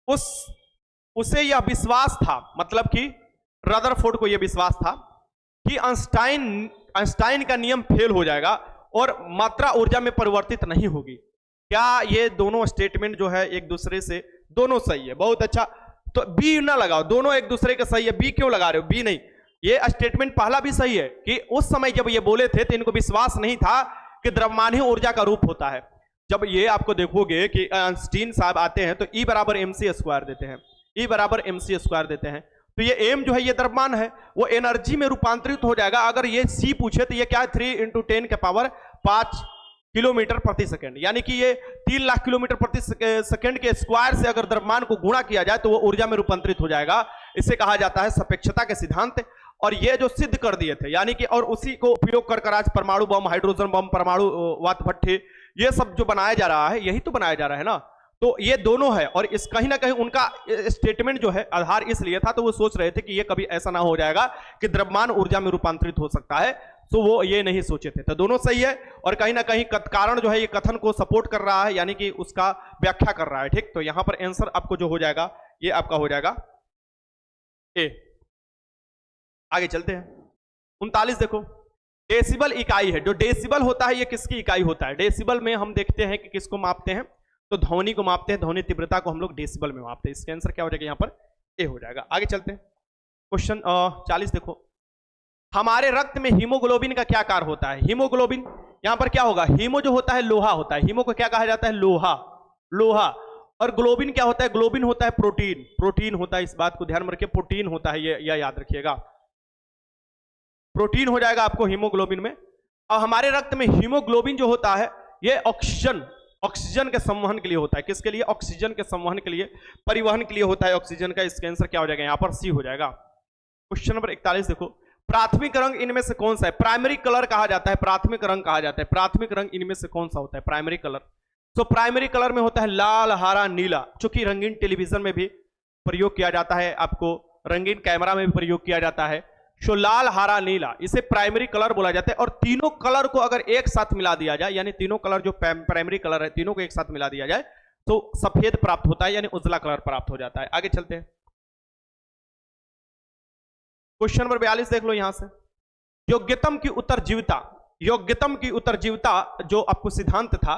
उसे यह विश्वास था, मतलब कि रदरफोर्ड को यह विश्वास था कि आइंस्टाइन का नियम फेल हो जाएगा और मात्रा ऊर्जा में परिवर्तित नहीं होगी। क्या ये दोनों स्टेटमेंट जो है एक दूसरे से दोनों सही है? बहुत अच्छा। तो बी ना लगाओ, दोनों एक दूसरे के सही है। बी क्यों लगा रहे हो? बी नहीं, ये स्टेटमेंट पहला भी सही है कि उस समय जब ये बोले थे तो इनको विश्वास नहीं था कि द्रव्यमान ही ऊर्जा का रूप होता है। जब ये आपको देखोगे कि आइंस्टीन साहब आते हैं तो ई बराबर एम सी स्क्वायर देते हैं, ई बराबर एम सी स्क्वायर देते हैं, तो ये एम जो है ये द्रव्यमान है, वो एनर्जी में रूपांतरित हो जाएगा। अगर ये सी पूछे तो ये क्या है, 3 × 10 के पावर 5 किलोमीटर प्रति सेकंड, यानी कि ये 3 लाख किलोमीटर प्रति सेकंड के स्क्वायर से अगर द्रव्यमान को गुणा किया जाए तो वो ऊर्जा में रूपांतरित हो जाएगा। इसे कहा जाता है सापेक्षता के सिद्धांत। और ये जो सिद्ध कर दिए थे, यानी कि और उसी को उपयोग कर आज परमाणु बम, हाइड्रोजन बम, परमाणु वात भट्टी, ये सब जो बनाया जा रहा है, यही तो बनाया जा रहा है ना। तो ये दोनों है, और इस कहीं ना कहीं उनका स्टेटमेंट जो है आधार इसलिए था, तो वो सोच रहे थे कि ये कभी ऐसा ना हो जाएगा कि द्रव्यमान ऊर्जा में रूपांतरित हो सकता है, तो वो ये नहीं सोचे थे। तो दोनों सही है, और कहीं ना कहीं कारण जो है ये कथन को सपोर्ट कर रहा है, यानी कि उसका व्याख्या कर रहा है। ठीक, तो यहां पर आंसर आपको जो हो जाएगा ये आपका हो जाएगा ए। आगे चलते हैं, 39 देखो, डेसिबल इकाई है। जो डेसिबल होता है ये किसकी इकाई होता है? डेसिबल में हम देखते हैं कि किसको मापते हैं, तो ध्वनि को मापते हैं, ध्वनि तीव्रता को हम लोग डेसिबल में मापते हैं। इसका आंसर क्या हो जाएगा यहाँ पर ए हो जाएगा। आगे चलते हैं, क्वेश्चन 40 देखो, हमारे रक्त में हीमोग्लोबिन का क्या कार्य होता है? हीमोग्लोबिन यहां पर क्या होगा, हीमो जो होता है लोहा होता है, हीमो को क्या कहा जाता है? लोहा, लोहा। और ग्लोबिन क्या होता है? ग्लोबिन होता है प्रोटीन, प्रोटीन होता है, इस बात को ध्यान में रखिए, प्रोटीन होता है, ये याद रखिएगा, प्रोटीन हो जाएगा आपको हीमोग्लोबिन में। और हमारे रक्त में हीमोग्लोबिन जो होता है ये ऑक्सीजन के संवहन के लिए होता है। किसके लिए? ऑक्सीजन के संवहन के लिए, परिवहन के लिए होता है ऑक्सीजन का। इसका आंसर क्या हो जाएगा यहाँ पर? सी हो जाएगा। क्वेश्चन नंबर 41 देखो, प्राथमिक रंग इनमें से कौन सा है? प्राइमरी कलर कहा जाता है, प्राथमिक रंग कहा जाता है। प्राथमिक रंग इनमें से कौन सा होता है? Primary colour. तो प्राइमरी कलर में होता है लाल, हरा, नीला, चूंकि रंगीन टेलीविजन में भी प्रयोग किया जाता है, आपको रंगीन कैमरा में भी प्रयोग किया जाता है। सो लाल, हरा, नीला, इसे प्राइमरी कलर बोला जाता है। और तीनों कलर को अगर एक साथ मिला दिया जाए, यानी तीनों कलर जो प्राइमरी कलर है, तीनों को एक साथ मिला दिया जाए तो सफेद प्राप्त होता है, यानी उजला कलर प्राप्त हो जाता है। आगे चलते हैं, क्वेश्चन नंबर 42 देख लो यहां से, योग्यतम की उत्तरजीविता। योग्यतम की उत्तरजीविता जो आपको सिद्धांत था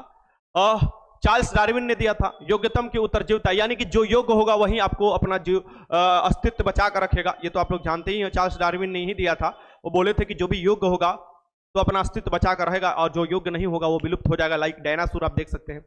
चार्ल्स डार्विन ने दिया था। योग्यतम की उत्तरजीविता यानी कि जो योग्य होगा वही आपको अपना जीव अस्तित्व बचा कर रखेगा। ये तो आप लोग जानते ही हैं, चार्ल्स डार्विन ने ही दिया था। वो बोले थे कि जो भी योग्य होगा तो अपना अस्तित्व बचा कर रहेगा, और जो योग्य नहीं होगा वो विलुप्त हो जाएगा, लाइक डायनासोर आप देख सकते हैं।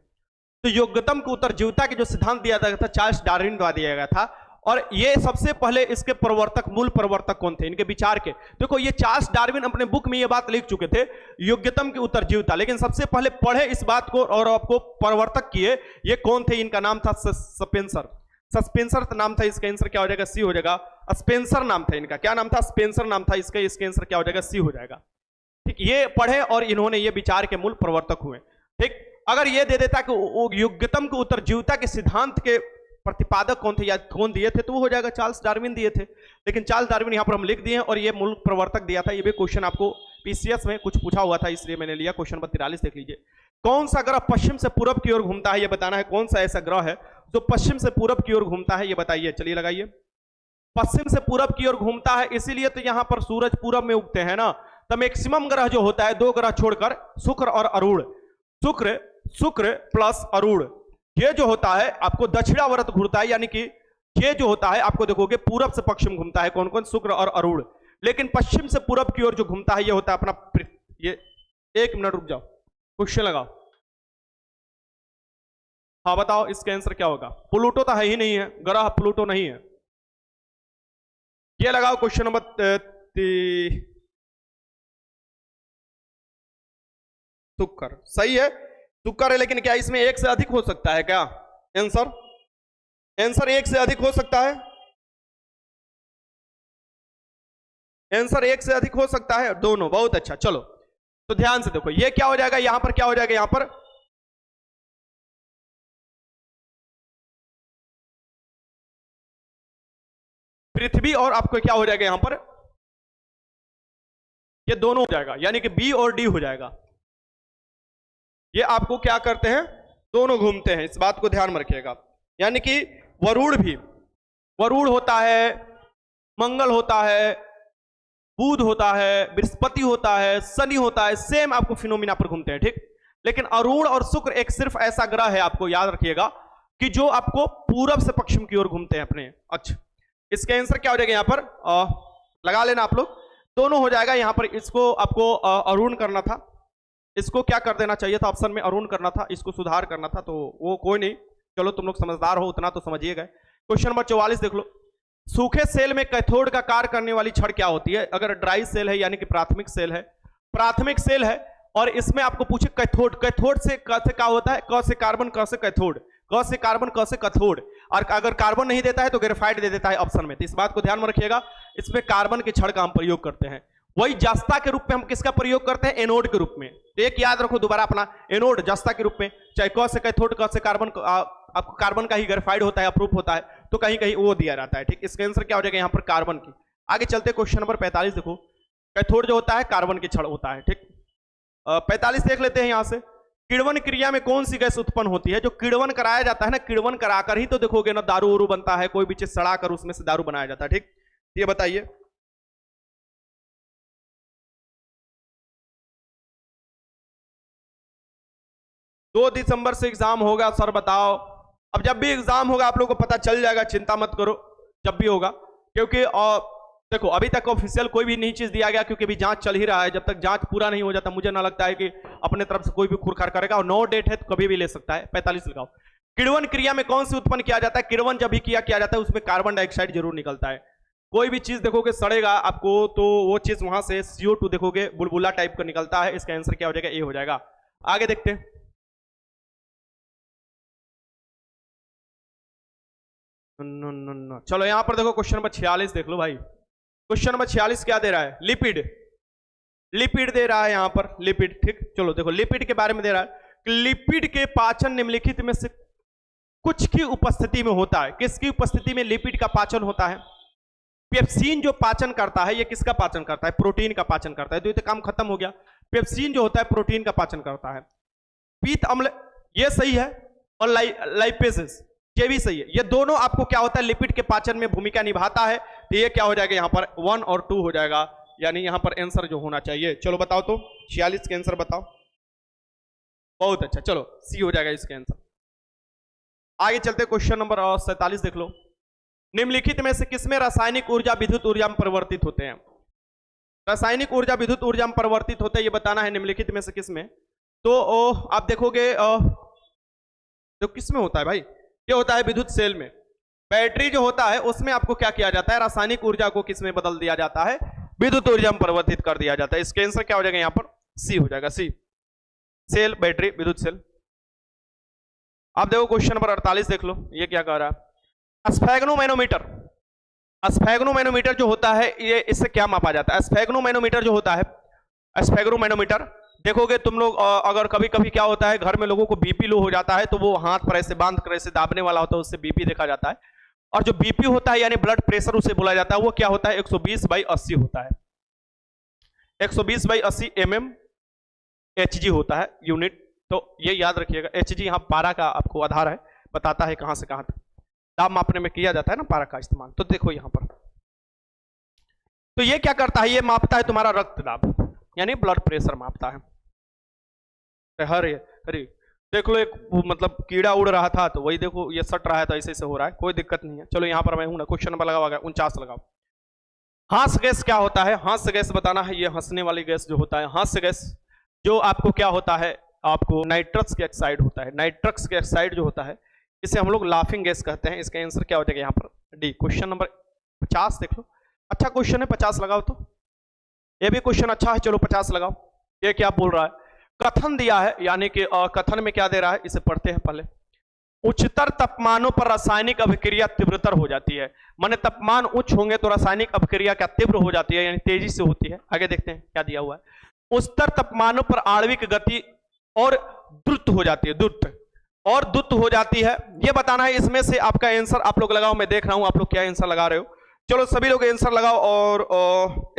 तो योग्यतम की उत्तरजीविता के जो सिद्धांत दिया गया था चार्ल्स डार्विन द्वारा दिया गया था। और ये सबसे पहले इसके प्रवर्तक, मूल प्रवर्तक कौन थे इनके विचार के? देखो ये चार्ल्स डार्विन अपने बुक में ये बात लिख चुके थे, योग्यतम की उत्तरजीविता, लेकिन सबसे पहले पढ़े इस बात को और आपको प्रवर्तक किए, ये कौन थे? इनका नाम था स्पेंसर। स्पेंसर नाम था। इसका आंसर क्या हो जाएगा? सी हो जाएगा। स्पेंसर नाम था इनका। क्या नाम था? स्पेंसर नाम था इसका। इसका आंसर क्या हो जाएगा? सी हो जाएगा। ठीक, ये पढ़े और इन्होंने ये विचार के मूल प्रवर्तक हुए। ठीक, अगर ये दे देता कि योग्यतम की उत्तरजीविता के सिद्धांत के प्रतिपादक कौन थे या कौन दिए थे, तो वो हो जाएगा चार्ल्स डार्विन दिए थे। लेकिन चार्ल्स डार्विन यहां पर हम लिख दिए हैं, और ये मूल प्रवर्तक दिया था। ये भी क्वेश्चन आपको पीसीएस में कुछ पूछा हुआ था, इसलिए मैंने लिया। क्वेश्चन नंबर 43 देख लीजिए, कौन सा ग्रह पश्चिम से पूरब की ओर घूमता है? ये बताना है कौन सा ऐसा ग्रह है जो पश्चिम से पूरब की ओर घूमता है, ये बताइए। चलिए लगाइए, पश्चिम से पूरब की ओर घूमता है, इसीलिए तो यहां पर सूरज पूरब में उगते हैं ना। तो मैक्सिमम ग्रह जो होता है, 2 ग्रह छोड़कर, शुक्र और अरुण, शुक्र प्लस अरुण, ये जो होता है आपको दक्षिणावर्त घूमता है, यानी कि ये जो होता है आपको देखोगे पूरब से पश्चिम घूमता है। कौन कौन? शुक्र और अरुण। लेकिन पश्चिम से पूरब की ओर जो घूमता है ये होता है अपना ये, 1 मिनट रुक जाओ, क्वेश्चन लगाओ। हाँ बताओ इसका आंसर क्या होगा? प्लूटो तो है ही नहीं है, ग्रह प्लूटो नहीं है। ये लगाओ क्वेश्चन नंबर शुक्र। सही है, शुक्र है, लेकिन क्या इसमें 1 से अधिक हो सकता है क्या? आंसर 1 से अधिक हो सकता है। आंसर 1 से अधिक हो सकता है, दोनों। बहुत अच्छा, चलो तो ध्यान से देखो, ये क्या हो जाएगा यहां पर? क्या हो जाएगा यहां पर? पृथ्वी और आपको क्या हो जाएगा यहां पर? ये दोनों हो जाएगा, यानी कि बी और डी हो जाएगा। ये आपको क्या करते हैं? दोनों घूमते हैं, इस बात को ध्यान में रखिएगा। यानी कि वरुण होता है, मंगल होता है, बुध होता है, बृहस्पति होता है, शनि होता है, सेम आपको फिनोमिना पर घूमते हैं। ठीक, लेकिन अरुण और शुक्र एक सिर्फ ऐसा ग्रह है, आपको याद रखिएगा, कि जो आपको पूरब से पश्चिम की ओर घूमते हैं अपने अक्ष। इसका आंसर क्या हो जाएगा यहां पर? लगा लेना आप लोग, दोनों हो जाएगा। यहां पर इसको आपको अरुण करना था, इसको क्या कर देना चाहिए था, ऑप्शन में अरुण करना था, इसको सुधार करना था, तो वो कोई नहीं, चलो तुम लोग समझदार हो उतना तो समझिए गए। क्वेश्चन नंबर 44 देख लो, सूखे सेल में कैथोड का कार्य करने वाली छड़ क्या होती है? अगर ड्राई सेल है यानी कि प्राथमिक सेल है, प्राथमिक सेल है, और इसमें आपको पूछे कैथोड, कैथोड से क से क्या होता है? क से कार्बन, क से कैथोड, क से कार्बन, क से कैथोड, और अगर कार्बन नहीं देता है तो ग्रेफाइट दे देता है ऑप्शन में, तो इस बात को ध्यान में रखिएगा। इसमें कार्बन की छड़ का हम प्रयोग करते हैं। वही जस्ता के रूप में हम किसका प्रयोग करते हैं? एनोड के रूप में। तो एक याद रखो दोबारा अपना, एनोड जस्ता के रूप में, चाहे क से कैथोड, क से कार्बन, आपको कार्बन का ही ग्रेफाइड होता है, अप्रूव होता है, तो कहीं कहीं वो दिया रहता है, ठीक। इसका आंसर क्या हो जाएगा यहाँ पर? कार्बन की। आगे चलते क्वेश्चन नंबर 45 देखो, कैथोड जो होता है कार्बन की छड़ होता है, ठीक। 45 देख लेते हैं यहां से, किण्वन क्रिया में कौन सी गैस उत्पन्न होती है? जो किण्वन कराया जाता है ना, किण्वन कराकर ही तो देखोगे ना दारू वारू बनता है, कोई भी चीज सड़ा कर उसमें से दारू बनाया जाता है, ठीक। ये बताइए, दो दिसंबर से एग्जाम होगा सर, बताओ। अब जब भी एग्जाम होगा आप लोगों को पता चल जाएगा, चिंता मत करो, जब भी होगा, क्योंकि देखो अभी तक ऑफिशियल कोई भी नहीं चीज दिया गया, क्योंकि अभी जांच चल ही रहा है। जब तक जांच पूरा नहीं हो जाता मुझे ना लगता है कि अपने तरफ से कोई भी खुरखार करेगा, और नो डेट है तो कभी भी ले सकता है। 45 लगाओ, किण्वन क्रिया में कौन सी उत्पन्न किया जाता है? किण्वन जब भी किया जाता है उसमें कार्बन डाइऑक्साइड जरूर निकलता है। कोई भी चीज देखोगे सड़ेगा आपको, तो वो चीज वहां से CO2 देखोगे बुलबुला टाइप का निकलता है। इसका आंसर क्या हो जाएगा? ए हो जाएगा। आगे देखते हैं, चलो यहां पर देखो क्वेश्चन नंबर 46 देख लो भाई। क्वेश्चन नंबर 46 क्या दे रहा है? लिपिड, लिपिड दे रहा है यहां पर, लिपिड, ठीक। चलो देखो लिपिड के बारे में दे रहा है कि लिपिड के पाचन निम्नलिखित में से कुछ की उपस्थिति में होता है। किसकी उपस्थिति में लिपिड का पाचन होता है? पेप्सिन जो पाचन करता है, ये किसका पाचन करता है? प्रोटीन का पाचन करता है। तो ये तो काम खत्म हो गया। पेप्सिन जो होता है प्रोटीन का पाचन करता है। पीत अम्ल, ये सही है, और लाइपेजेस, ये भी सही है। ये दोनों आपको क्या होता है? लिपिड के पाचन में भूमिका निभाता है। तो ये क्या हो जाएगा यहाँ पर? 1 और 2 हो जाएगा, यानी यहाँ पर आंसर जो होना चाहिए। चलो बताओ तो 46 के आंसर बताओ। बहुत अच्छा, चलो सी हो जाएगा इसका आंसर। आगे चलते क्वेश्चन नंबर 47 देख लो, निम्नलिखित में से किसमें रासायनिक ऊर्जा विद्युत ऊर्जा में परिवर्तित होते हैं? रासायनिक ऊर्जा विद्युत ऊर्जा में परिवर्तित होते हैं, ये बताना है निम्नलिखित में से किसमें। तो आप देखोगे तो किसमें होता है भाई? ये होता है विद्युत सेल में। बैटरी जो होता है उसमें आपको क्या किया जाता है? रासायनिक ऊर्जा को किसमें बदल दिया जाता है? विद्युत ऊर्जा में परिवर्तित कर दिया जाता है। इसका आंसर क्या हो जाएगा यहाँ पर? सी हो जाएगा, सी। सेल, बैटरी, विद्युत सेल। आप देखो क्वेश्चन नंबर 48 देख लो, ये क्या कह रहा है? स्फेग्नोमैनोमीटर, स्फेग्नोमैनोमीटर जो होता है ये इससे क्या मापा जाता है? स्फेग्नोमैनोमीटर जो होता है, स्फेग्नोमैनोमीटर देखोगे तुम लोग, अगर कभी कभी क्या होता है घर में लोगों को बीपी लो हो जाता है, तो वो हाथ पर ऐसे बांध कर ऐसे दाबने वाला होता है, उससे बीपी देखा जाता है। और जो बीपी होता है यानी ब्लड प्रेशर उसे बोला जाता है, वो क्या होता है? 120/80 होता है। 120/80 mm Hg होता है यूनिट। तो ये याद रखिएगा, Hg यहाँ पारा का आपको आधार है, बताता है कहां से कहां तक दाब मापने में किया जाता है ना पारा का इस्तेमाल। तो देखो यहां पर, तो ये क्या करता है? ये मापता है तुम्हारा रक्त दाब, यानी ब्लड प्रेशर मापता है। हरे देख लो, एक मतलब कीड़ा उड़ रहा था, तो वही देखो ये सट रहा है, तो ऐसे ऐसे हो रहा है, कोई दिक्कत नहीं है। चलो यहां पर मैं हूं ना, क्वेश्चन नंबर लगाओ 49 लगाओ। हास्य गैस क्या होता है? हास्य गैस बताना है, ये हंसने वाली गैस जो होता है। हास्य गैस जो आपको क्या होता है? आपको नाइट्रस के ऑक्साइड होता है। नाइट्रस के ऑक्साइड जो होता है इसे हम लोग लाफिंग गैस कहते हैं। इसका आंसर क्या हो जाएगा यहाँ पर? डी। क्वेश्चन नंबर 50 देख लो, अच्छा क्वेश्चन है, 50 लगाओ। तो ये भी क्वेश्चन अच्छा है, चलो 50 लगाओ। ये क्या बोल रहा है? कथन दिया है, यानी कि कथन में क्या दे रहा है, इसे पढ़ते हैं पहले। उच्चतर तापमानों पर रासायनिक अभिक्रिया तीव्रतर हो जाती है। माने तापमान उच्च होंगे तो रासायनिक अभिक्रिया क्या तीव्र हो जाती है, यानी तेजी से होती है। आगे देखते हैं क्या दिया हुआ है। उच्चतर तापमानों पर आणविक गति और द्रुत हो जाती है, द्रुत और द्रुत हो जाती है, ये बताना है। इसमें से आपका आंसर आप लोग लगाओ, मैं देख रहा हूं आप लोग क्या आंसर लगा रहे हो। चलो सभी लोग आंसर लगाओ, और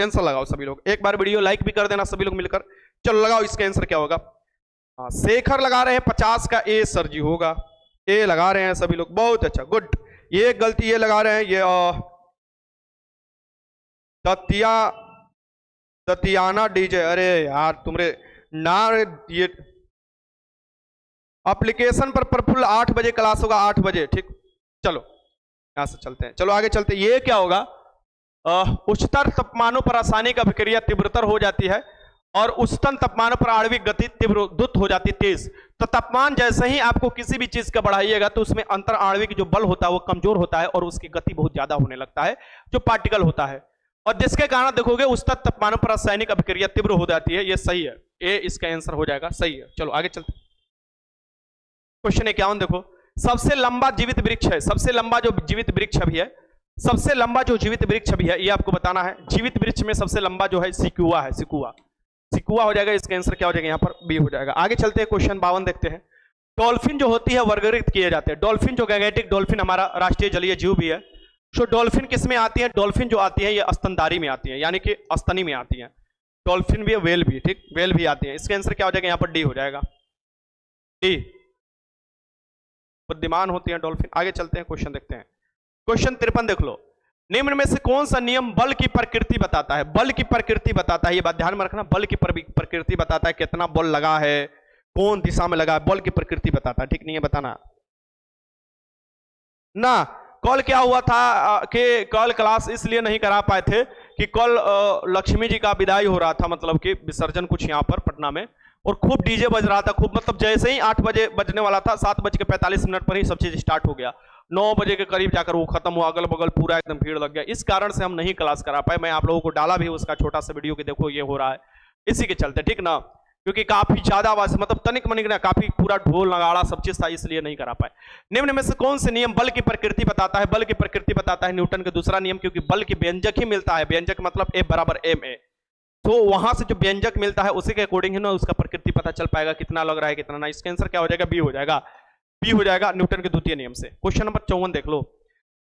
आंसर लगाओ सभी लोग। एक बार वीडियो लाइक भी कर देना सभी लोग मिलकर। चलो लगाओ, इसका आंसर क्या होगा? हाँ, शेखर लगा रहे हैं 50 का ए सर जी होगा। ए लगा रहे हैं सभी लोग, बहुत अच्छा, गुड। ये गलती ये लगा रहे हैं, ये ततियाना डीजे। अरे यार तुमरे ना, ये एप्लीकेशन पर प्रफुल्ल 8 बजे क्लास होगा, 8 बजे, ठीक। चलो यहां से चलते हैं, चलो आगे चलते हैं। ये क्या होगा? उच्चतर तापमानों पर रासायनिक अभिक्रिया तीव्रतर हो जाती है, और उच्चतम तापमान पर आणविक गति तीव्र द्रुत हो जाती तेज। तो तापमान जैसे ही आपको किसी भी चीज का बढ़ाइएगा तो उसमें अंतर आणविक जो बल होता है वो कमजोर होता है और उसकी गति बहुत ज्यादा होने लगता है, जो पार्टिकल होता है, और जिसके कारण देखोगे उच्चतम तापमान पर रासायनिक अभिक्रिया तीव्र हो जाती है। ये सही है, ए इसका आंसर हो जाएगा, सही है। चलो आगे चलते। क्वेश्चन 51 देखो, सबसे लंबा जीवित वृक्ष है, सबसे लंबा जो जीवित वृक्ष भी है, सबसे लंबा जो जीवित वृक्ष भी है ये आपको बताना है। जीवित वृक्ष में सबसे लंबा जो है सिकुआ है, सिकुआ, सिकुआ हो जाएगा, इसका आंसर क्या हो जाएगा यहाँ पर बी हो जाएगा। आगे चलते हैं, क्वेश्चन 52 देखते हैं। डॉल्फिन जो होती है वर्गीकृत किए जाते हैं। डॉल्फिन जो गैगेटिक डॉल्फिन हमारा राष्ट्रीय जलीय जीव भी है। सो डॉल्फिन किस में आती है? डॉल्फिन जो आती है ये स्तनधारी में आती है, यानी कि स्तनी में आती है। डॉल्फिन भी है, वेल भी, ठीक, वेल भी आती है। इसका आंसर क्या हो जाएगा यहाँ पर डी हो जाएगा, डी, बुद्धिमान होती है डॉल्फिन। आगे चलते हैं, क्वेश्चन देखते हैं। क्वेश्चन 53 देख लो, निम्न में से कौन सा नियम बल की प्रकृति बताता है? बल की प्रकृति बताता है, ये बात ध्यान में रखना, बल की प्रकृति बताता है, कितना बल लगा है, कौन दिशा में लगा है, बल की प्रकृति बताता है, ठीक नहीं है बताना ना। कल क्या हुआ था कि कल क्लास इसलिए नहीं करा पाए थे कि कल लक्ष्मी जी का विदाई हो रहा था, मतलब कि विसर्जन कुछ यहाँ पर पटना में, और खूब डीजे बज रहा था खूब, मतलब जैसे ही 8 बजे बजने वाला था 7:45 पर ही सब चीज स्टार्ट हो गया, 9 बजे के करीब जाकर वो खत्म हुआ, अगल बगल पूरा एकदम भीड़ लग गया। इस कारण से हम नहीं क्लास करा पाए। मैं आप लोगों को डाला भी उसका छोटा सा वीडियो कि देखो ये हो रहा है, इसी के चलते, ठीक ना, क्योंकि काफी ज्यादा आवाज, मतलब तनिक मनिक ना, काफी पूरा ढोल नगाड़ा सब चीज था, इसलिए नहीं करा पाए। निम्न में से कौन से नियम बल की प्रकृति बताता है? बल की प्रकृति बताता है न्यूटन का दूसरा नियम, क्योंकि बल की व्यंजक ही मिलता है, व्यंजक मतलब F बराबर ma, तो वहां से जो व्यंजक मिलता है उसी के अकॉर्डिंग है ना उसका प्रकृति पता चल पाएगा, कितना लग रहा है कितना ना। इसका आंसर क्या हो जाएगा? बी हो जाएगा, बी हो जाएगा न्यूटन के द्वितीय नियम से। क्वेश्चन नंबर 54 देख लो,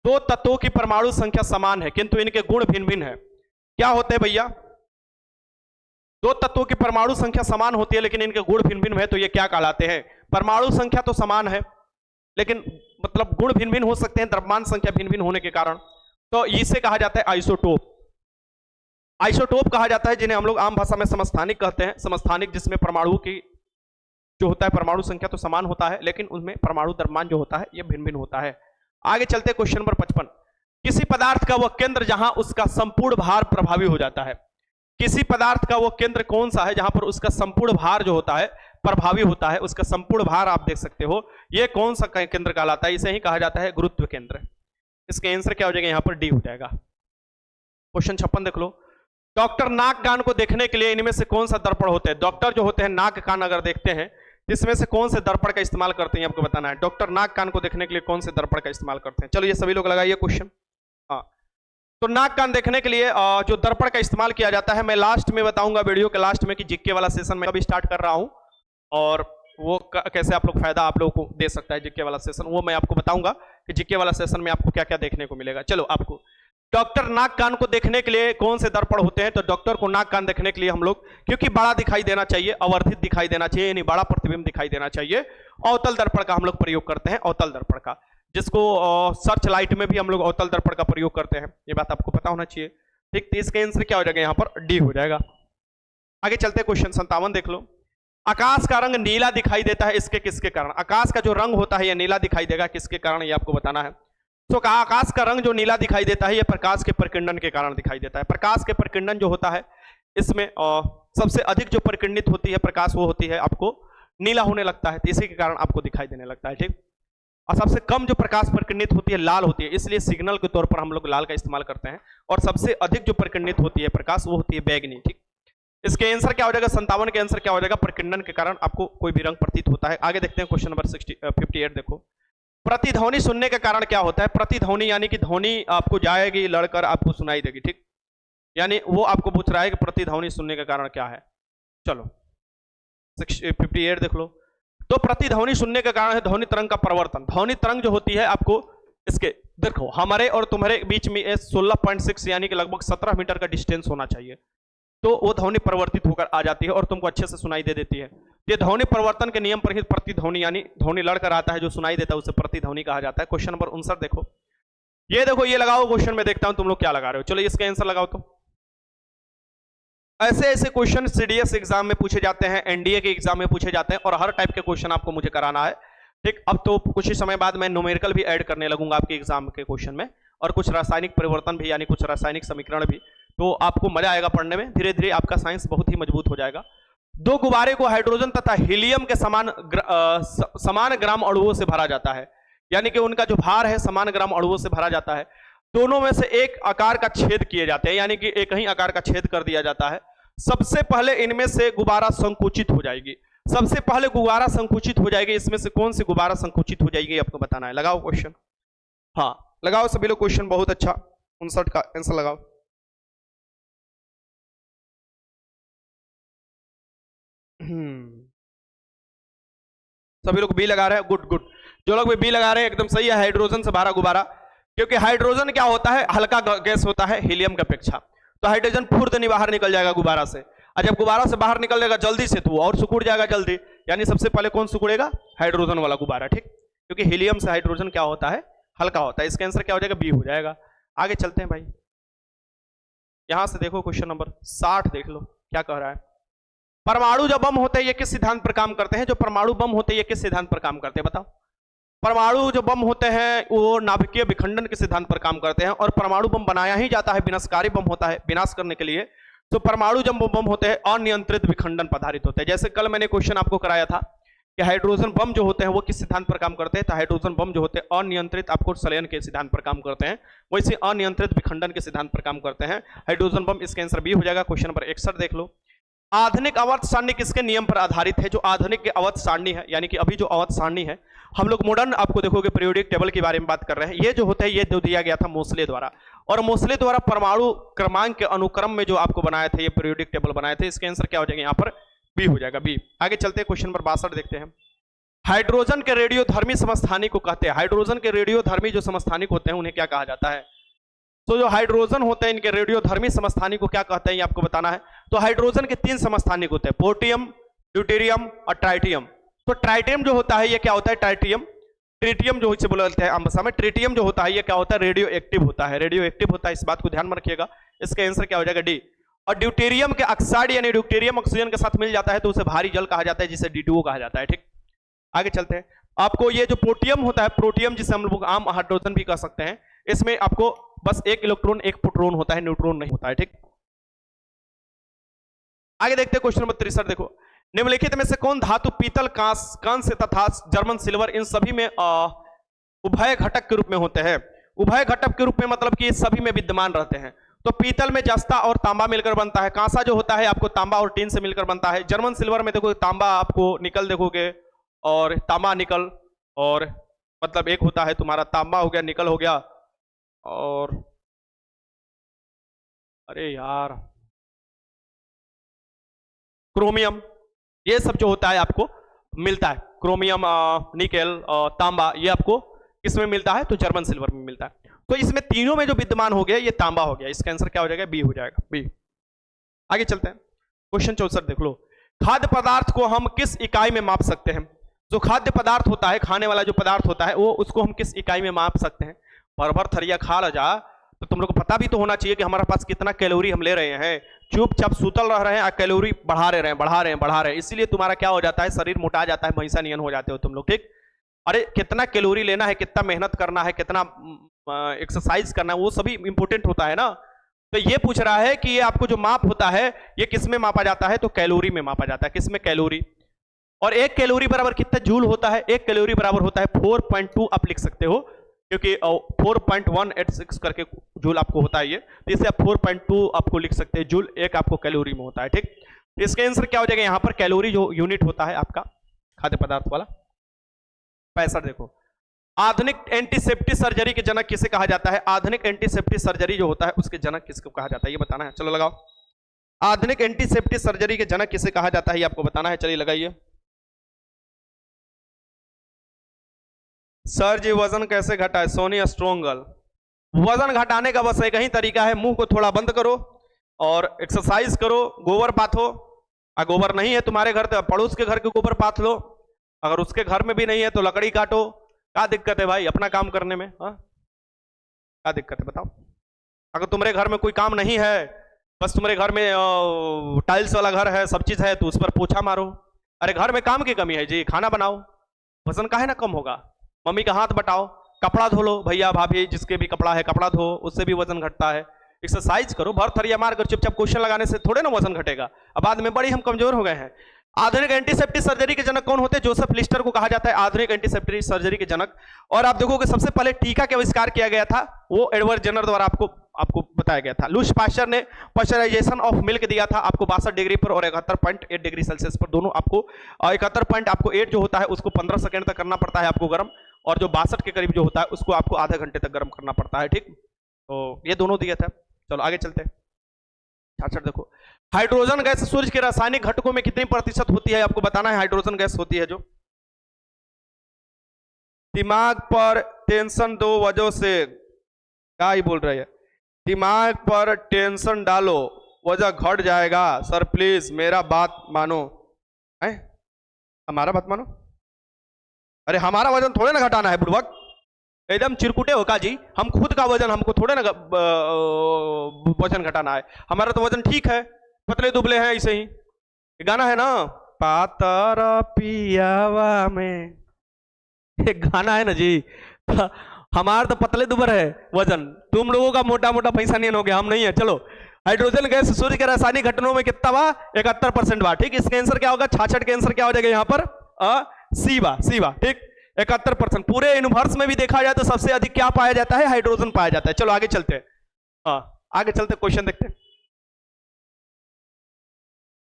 दो तत्वों की परमाणु संख्या समान है किंतु इनके गुण भिन्न भिन्न है, क्या होते हैं भैया? दो तत्वों की परमाणु संख्या समान होती है लेकिन इनके गुण भिन्न भिन्न है, तो ये क्या कहलाते हैं? परमाणु संख्या तो समान है लेकिन मतलब गुण भिन्न भिन्न हो सकते हैं, द्रव्यमान संख्या भिन्न भिन्न होने के कारण, तो इसे कहा जाता है आइसोटोप। आइसोटोप कहा जाता है जिन्हें हम लोग आम भाषा में समस्थानिक कहते हैं। समस्थानिक जिसमें परमाणु की जो होता है परमाणु संख्या तो समान होता है लेकिन उसमें परमाणु द्रव्यमान जो होता है ये भिन्न भिन्न होता है। आगे चलते हैं, क्वेश्चन नंबर 55, किसी पदार्थ का वह केंद्र जहां उसका संपूर्ण भार प्रभावी हो जाता है। किसी पदार्थ का वो केंद्र कौन सा है जहां पर उसका संपूर्ण भार जो होता है प्रभावी होता है, उसका संपूर्ण भार आप देख सकते हो, ये कौन सा केंद्र कहलाता है? इसे ही कहा जाता है गुरुत्व केंद्र। इसका आंसर क्या हो जाएगा? यहां पर डी हो जाएगा। क्वेश्चन 56 देख लो, डॉक्टर नाक कान को देखने के लिए इनमें से कौन सा दर्पण होते हैं? डॉक्टर जो होते हैं नाक कान अगर देखते हैं इसमें से कौन से दर्पण का इस्तेमाल करते हैं आपको बताना है। डॉक्टर नाक कान को देखने के लिए कौन से दर्पण का इस्तेमाल करते हैं? चलो ये सभी लोग लगाइए क्वेश्चन। हाँ, तो नाक कान देखने के लिए जो दर्पण का इस्तेमाल किया जाता है, मैं लास्ट में बताऊंगा वीडियो के लास्ट में कि जीके वाला सेशन मैं अभी स्टार्ट कर रहा हूं और वो कैसे आप लोग फायदा आप लोगों को दे सकता है जीके वाला सेशन, वो मैं आपको बताऊंगा कि जीके वाला सेशन में आपको क्या क्या देखने को मिलेगा। चलो, आपको डॉक्टर नाक कान को देखने के लिए कौन से दर्पण होते हैं? तो डॉक्टर को नाक कान देखने के लिए हम लोग, क्योंकि बड़ा दिखाई देना चाहिए, अवर्धित दिखाई देना चाहिए, यानी बड़ा प्रतिबिंब दिखाई देना चाहिए, अवतल दर्पण का हम लोग प्रयोग करते हैं, अवतल दर्पण का, जिसको सर्च लाइट में भी हम लोग अवतल दर्पण का प्रयोग करते हैं, ये बात आपको पता होना चाहिए, ठीक। तो इसका आंसर क्या हो जाएगा? यहाँ पर डी हो जाएगा। आगे चलते हैं, क्वेश्चन 57 देख लो, आकाश का रंग नीला दिखाई देता है, इसके किसके कारण? आकाश का जो रंग होता है यह नीला दिखाई देगा, किसके कारण ये आपको बताना है। तो आकाश का रंग जो नीला दिखाई देता है यह प्रकाश के प्रकीर्णन के कारण दिखाई देता है। प्रकाश के प्रकीर्णन जो होता है इसमें सबसे अधिक जो प्रकीर्णित होती है प्रकाश वो होती है आपको नीला होने लगता है, तो इसी के कारण आपको दिखाई देने लगता है, ठीक। और सबसे कम जो प्रकाश प्रकीर्णित होती है लाल होती है, इसलिए सिग्नल के तौर पर हम लोग लाल का इस्तेमाल करते हैं। और सबसे अधिक जो प्रकीर्णित होती है प्रकाश वो होती है बैगनी, ठीक। इसके आंसर क्या हो जाएगा? 57 के आंसर क्या हो जाएगा? प्रकीर्णन के कारण आपको कोई भी रंग प्रतीत होता है। आगे देखते हैं, क्वेश्चन नंबर 58 देखो, प्रतिध्वनि सुनने के कारण क्या होता है? प्रतिध्वनि यानी कि ध्वनि आपको जाएगी लड़कर आपको सुनाई देगी, ठीक, यानी वो आपको पूछ रहा है कि प्रतिध्वनि सुनने का कारण क्या है। चलो 58 देख लो, तो प्रतिध्वनि सुनने का कारण है ध्वनि तरंग का परिवर्तन। ध्वनि तरंग जो होती है आपको इसके देखो हमारे और तुम्हारे बीच में 16.6 यानी कि लगभग 17 मीटर का डिस्टेंस होना चाहिए, तो वो ध्वनि परिवर्तित होकर आ जाती है और तुमको अच्छे से सुनाई दे देती है। ये ध्वनि परिवर्तन के नियम पर ही प्रतिध्वनि यानी ध्वनि लड़कर आता है जो सुनाई देता है उसे प्रतिध्वनि कहा जाता है। क्वेश्चन नंबर 59 देखो, ये देखो ये लगाओ क्वेश्चन में, देखता हूं तुम लोग क्या लगा रहे हो। चलो इसका आंसर लगाओ। तो ऐसे ऐसे क्वेश्चन सीडीएस एग्जाम में पूछे जाते हैं, एनडीए के एग्जाम में पूछे जाते हैं और हर टाइप के क्वेश्चन आपको मुझे कराना है, ठीक। अब तो कुछ ही समय बाद मैं न्यूमेरिकल भी ऐड करने लगूंगा आपके एग्जाम के क्वेश्चन में, और कुछ रासायनिक परिवर्तन भी यानी कुछ रासायनिक समीकरण भी। तो आपको मजा आएगा पढ़ने में, धीरे धीरे आपका साइंस बहुत ही मजबूत हो जाएगा। दो गुब्बारे को हाइड्रोजन तथा हीलियम के समान ग्राम अणुओं से भरा जाता है, यानी कि उनका जो भार है समान ग्राम अणुओं से भरा जाता है। दोनों में से एक आकार का छेद किए जाते हैं, यानी कि एक ही आकार का छेद कर दिया जाता है। सबसे पहले इनमें से गुब्बारा संकुचित हो जाएगी, सबसे पहले गुब्बारा संकुचित हो जाएगी। इसमें से कौन सी गुब्बारा संकुचित हो जाएगी आपको बताना है। लगाओ क्वेश्चन, हाँ लगाओ सभी लोग क्वेश्चन, बहुत अच्छा 59 का आंसर लगाओ। सभी लोग बी लगा रहे हैं, गुड गुड। जो लोग भी बी लगा रहे हैं एकदम सही है, हाइड्रोजन से भरा गुब्बारा। क्योंकि हाइड्रोजन क्या होता है, हल्का गैस होता है हीलियम की अपेक्षा, तो हाइड्रोजन फुर्दनी बाहर निकल जाएगा गुब्बारा से। और जब गुब्बारा से बाहर निकलेगा जल्दी से तो और सिकुड़ जाएगा जल्दी, यानी सबसे पहले कौन सिकुड़ेगा, हाइड्रोजन वाला गुब्बारा, ठीक। क्योंकि हीलियम से हाइड्रोजन क्या होता है, हल्का होता है। इसका आंसर क्या हो जाएगा, बी हो जाएगा। आगे चलते हैं भाई, यहां से देखो क्वेश्चन नंबर 60 देख लो क्या कह रहा है। परमाणु जब बम होते हैं ये किस सिद्धांत पर काम करते हैं, जो परमाणु बम होते हैं ये किस सिद्धांत पर काम करते हैं बताओ। परमाणु जो बम होते हैं वो नाभिकीय विखंडन के सिद्धांत पर काम करते हैं, और परमाणु बम बनाया ही जाता है, विनाशकारी बम होता है विनाश करने के लिए। तो परमाणु जब बम होते हैं अनियंत्रित विखंडन पर आधारित होते हैं। जैसे कल मैंने क्वेश्चन आपको कराया था कि हाइड्रोजन बम जो होते हैं वो किस सिद्धांत पर काम करते हैं, तो हाइड्रोजन बम जो होते हैं अनियंत्रित आपको संलयन के सिद्धांत पर काम करते हैं, वैसे अनियंत्रित विखंडन के सिद्धांत पर काम करते हैं हाइड्रोजन बम। इसका आंसर बी हो जाएगा। क्वेश्चन नंबर 61 देख लो, आधुनिक अवध सारणी किसके नियम पर आधारित है। जो आधुनिक अवध सारणी है, यानी कि अभी जो अवध सारणी है, हम लोग मॉडर्न आपको देखोगे पीरियोडिक टेबल के बारे में बात कर रहे हैं। ये जो होता है ये जो दिया गया था मोसले द्वारा, और मोसले द्वारा परमाणु क्रमांक के अनुक्रम में जो आपको बनाए थे ये पीरियोडिक टेबल बनाए थे। इसके आंसर क्या हो जाएगा यहाँ पर, बी हो जाएगा, बी। आगे चलते हैं क्वेश्चन नंबर 62 देखते हैं। हाइड्रोजन के रेडियोधर्मी समस्थानिक को कहते हैं, हाइड्रोजन के रेडियोधर्मी जो समस्थानिक होते हैं उन्हें क्या कहा जाता है। तो जो हाइड्रोजन होते हैं इनके रेडियोधर्मी समस्थानिक को क्या कहते हैं ये आपको बताना है। तो हाइड्रोजन के 3 समस्थानिक होते हैं, पोर्टियम, ड्यूटेरियम और ट्राइटियम। तो ट्राइटियम जो होता है ये क्या होता है, ट्राइटियम, ट्रिटियम जो इसे बोलते हैं आम भाषा में, ट्रिटियम जो होता है ये क्या होता है, रेडियो एक्टिव होता है, रेडियो एक्टिव होता है, इस बात को ध्यान में रखिएगा। इसका आंसर क्या हो जाएगा, डी। और ड्यूटेरियम के ऑक्साइड यानी ड्यूटेरियम ऑक्सीजन के साथ मिल जाता है तो उसे भारी जल कहा जाता है, जिसे D2O कहा जाता है, ठीक। आगे चलते हैं, आपको ये जो प्रोटियम होता है, प्रोटियम जिसे हम लोग आम हाइड्रोजन भी कह सकते हैं, इसमें आपको बस 1 इलेक्ट्रॉन 1 प्रोटॉन होता है, न्यूट्रॉन नहीं होता है, ठीक। आगे देखते हैं क्वेश्चन नंबर 63 देखो, निम्नलिखित में से कौन धातु पीतल, कांस्य तथा जर्मन सिल्वर इन सभी में उभय घटक के रूप में होते हैं। उभय घटक के रूप में मतलब कि सभी में विद्यमान रहते हैं। तो पीतल में जस्ता और तांबा मिलकर बनता है, कांसा जो होता है आपको तांबा और टीन से मिलकर बनता है, जर्मन सिल्वर में देखो तांबा आपको निकल देखोगे और तांबा निकल, और मतलब एक होता है तुम्हारा तांबा हो गया, निकल हो गया, और अरे यार क्रोमियम, ये सब जो होता है आपको मिलता है। क्रोमियम, निकेल, तांबा, ये आपको किसमें मिलता है, तो जर्मन सिल्वर में मिलता है। तो इसमें तीनों में जो विद्यमान हो गया ये तांबा हो गया। इसका आंसर क्या हो जाएगा, बी हो जाएगा, बी। आगे चलते हैं, क्वेश्चन 64 देख लो, खाद्य पदार्थ को हम किस इकाई में माप सकते हैं। जो खाद्य पदार्थ होता है, खाने वाला जो पदार्थ होता है, वो उसको हम किस इकाई में माप सकते हैं। भर थरिया खा ल जा तो तुम लोग को पता भी तो होना चाहिए कि हमारे पास कितना कैलोरी हम ले रहे हैं। चुपचाप सूतल रह रहे हैं, कैलोरी बढ़ा रहे हैं, इसीलिए तुम्हारा क्या हो जाता है, शरीर मोटा जाता है, भैंसा नियन हो जाते हो तुम लोग, ठीक। अरे कितना कैलोरी लेना है, कितना मेहनत करना है, कितना एक्सरसाइज करना है, वो सभी इंपॉर्टेंट होता है ना। तो ये पूछ रहा है कि ये आपको जो माप होता है ये किस में मापा जाता है, तो कैलोरी में मापा जाता है। किस में, कैलोरी। और 1 कैलोरी बराबर कितना जूल होता है, 1 कैलोरी बराबर होता है 4.2 आप लिख सकते हो, क्योंकि 4.186 करके जूल आपको होता है ये, तो इसे आप 4.2 आपको लिख सकते हैं जूल, 1 आपको कैलोरी में होता है, ठीक। तो इसका आंसर क्या हो जाएगा यहाँ पर, कैलोरी जो यूनिट होता है आपका खाद्य पदार्थ वाला। 65 देखो, आधुनिक एंटीसेप्टिक सर्जरी के जनक किसे कहा जाता है। आधुनिक एंटीसेप्टिक सर्जरी जो होता है उसके जनक किसको कहा जाता है, ये बताना है। चलो लगाओ, आधुनिक एंटीसेप्टिक सर्जरी के जनक किसे कहा जाता है ये आपको बताना है। चलिए लगाइए। सर जी वजन कैसे घटाए, सोनी स्ट्रोंगल। वजन घटाने का बस एक ही तरीका है, मुंह को थोड़ा बंद करो और एक्सरसाइज करो, गोबर पाथो। अगर गोबर नहीं है तुम्हारे घर तो पड़ोस के घर के गोबर पाथ लो, अगर उसके घर में भी नहीं है तो लकड़ी काटो। क्या दिक्कत है भाई अपना काम करने में, हाँ क्या दिक्कत है बताओ। अगर तुम्हारे घर में कोई काम नहीं है, बस तुम्हारे घर में टाइल्स वाला घर है, सब चीज है, तो उस पर पोछा मारो। अरे घर में काम की कमी है जी, खाना बनाओ, वजन काहे ना कम होगा। मम्मी का हाथ बटाओ, कपड़ा धो लो, भैया भाभी जिसके भी कपड़ा है कपड़ा धो, उससे भी वजन घटता है। एक्सरसाइज करो, भर थरिया मार कर चुपचाप क्वेश्चन लगाने से थोड़े ना वजन घटेगा। अब बाद में बड़ी हम कमजोर हो गए हैं। आधुनिक एंटीसेप्टिक सर्जरी के जनक कौन होते हैं? जोसेफ लिस्टर को कहा जाता है आधुनिक एंटीसेप्टिक सर्जरी के जनक। और आप देखोगे सबसे पहले टीका के आविष्कार किया गया था वो एडवर्ड जेनर द्वारा आपको बताया गया था। लुश पास्चर ने पास्चराइजेशन ऑफ मिल्क दिया था आपको 62 डिग्री पर और 71.8 डिग्री सेल्सियस पर, दोनों आपको 71.8 जो होता है उसको 15 सेकंड तक करना पड़ता है आपको गर्म, और जो 62 के करीब जो होता है उसको आपको आधे घंटे तक गर्म करना पड़ता है। ठीक, तो ये दोनों दिया था। चलो आगे चलते हैं। अच्छा देखो, हाइड्रोजन गैस सूर्य के रासायनिक घटकों में कितनी प्रतिशत होती है आपको बताना है। हाइड्रोजन गैस होती है जो दिमाग पर टेंशन दो वजह से, क्या ही बोल रहे हैं, दिमाग पर टेंशन डालो वजह घट जाएगा। सर प्लीज मेरा बात मानो। है हमारा बात मानो। अरे हमारा वजन थोड़े ना घटाना है बुड़बक, एकदम चिरकुटे हो का जी। हम खुद का वजन, हमको थोड़े ना वजन घटाना है। हमारा तो वजन ठीक है, पतले दुबले हैं ऐसे ही। गाना है ना, पातर पियावा में, एक गाना है ना जी। हमारा तो पतले दुबर है वजन, तुम लोगों का मोटा मोटा पैसा नहीं हो गया, हम नहीं है। चलो, हाइड्रोजन गैस सूर्य के रासायनिक घटनों में कितना बा? 71% बा। ठीक, इसका आंसर क्या होगा? 66 के आंसर क्या हो जाएगा यहाँ पर? सी बा। ठीक, 71%। पूरे यूनिवर्स में भी देखा जाए तो सबसे अधिक क्या पाया जाता है? हाइड्रोजन पाया जाता है। चलो आगे चलते हैं। आगे चलते क्वेश्चन देखते हैं।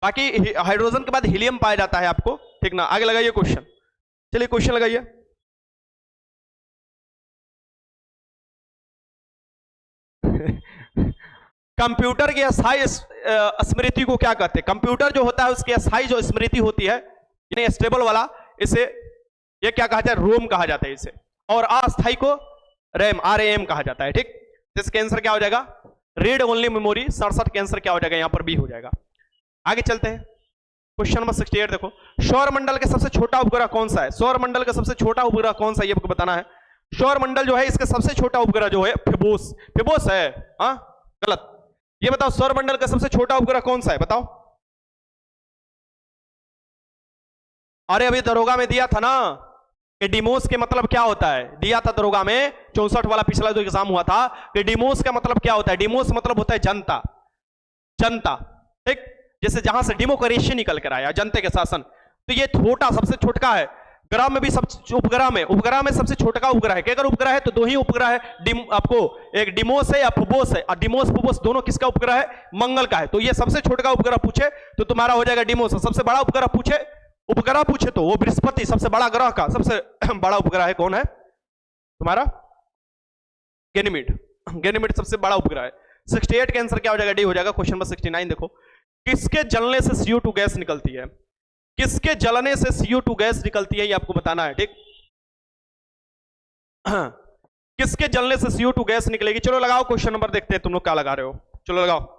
बाकी हाइड्रोजन के बाद हीलियम पाया जाता है आपको, ठीक ना। आगे लगाइए क्वेश्चन, चलिए क्वेश्चन लगाइए। कंप्यूटर की अस्थायी स्मृति को क्या कहते हैं? कंप्यूटर जो होता है उसकी अस्थायी जो स्मृति होती है, यानी स्टेबल वाला, इसे ये क्या कहा जाता है? रोम कहा जाता है इसे। और अस्थायी को रैम, RAM कहा जाता है। ठीक, इसका आंसर क्या हो जाएगा? Read only memory. 67 के आंसर क्या हो जाएगा? यहाँ पर बी हो जाएगा। आगे चलते हैं, क्वेश्चन नंबर 68 देखो। सौर मंडल का सबसे छोटा उपग्रह कौन सा है? सौर मंडल का सबसे छोटा उपग्रह कौन सा है ये आपको बताना है। सौर मंडल जो है इसका सबसे छोटा उपग्रह जो है फिबोस है। हाँ गलत। ये बताओ सौर मंडल का सबसे छोटा उपग्रह कौन सा है? बताओ। अरे अभी दरोगा में दिया था ना कि डिमोस के मतलब क्या होता है, दिया था दरोगा में 64 वाला पिछला जो एग्जाम हुआ था कि डिमोस का मतलब क्या होता है। डिमोस मतलब होता है जनता, जनता। ठीक, जैसे जहां से डेमोक्रेसी निकल कर आया, जनता के शासन। तो ये छोटा, सबसे छोटा है। ग्रह में भी सब उपग्रह में सबसे छोटा उपग्रह है। अगर उपग्रह है तो दो ही उपग्रह है, आपको एक डिमोस है या फुबोस है। और डिमोस फुबोस दोनों किसका उपग्रह है? मंगल का है। तो ये सबसे छोटा उपग्रह पूछे तो तुम्हारा हो जाएगा डिमोस। सबसे बड़ा उपग्रह पूछे तो वो बृहस्पति, सबसे बड़ा ग्रह का सबसे बड़ा उपग्रह है। कौन है तुम्हारा? गैनीमेड सबसे बड़ा उपग्रह है। 68 का आंसर क्या हो जाएगा? डी हो जाएगा। क्वेश्चन नंबर 69 देखो। किसके जलने से CO2 गैस निकलती है? किसके जलने से CO2 गैस निकलती है ये आपको बताना है। ठीक, किसके जलने से CO2 गैस निकलेगी? चलो लगाओ क्वेश्चन नंबर, देखते हैं तुम लोग क्या लगा रहे हो। चलो लगाओ।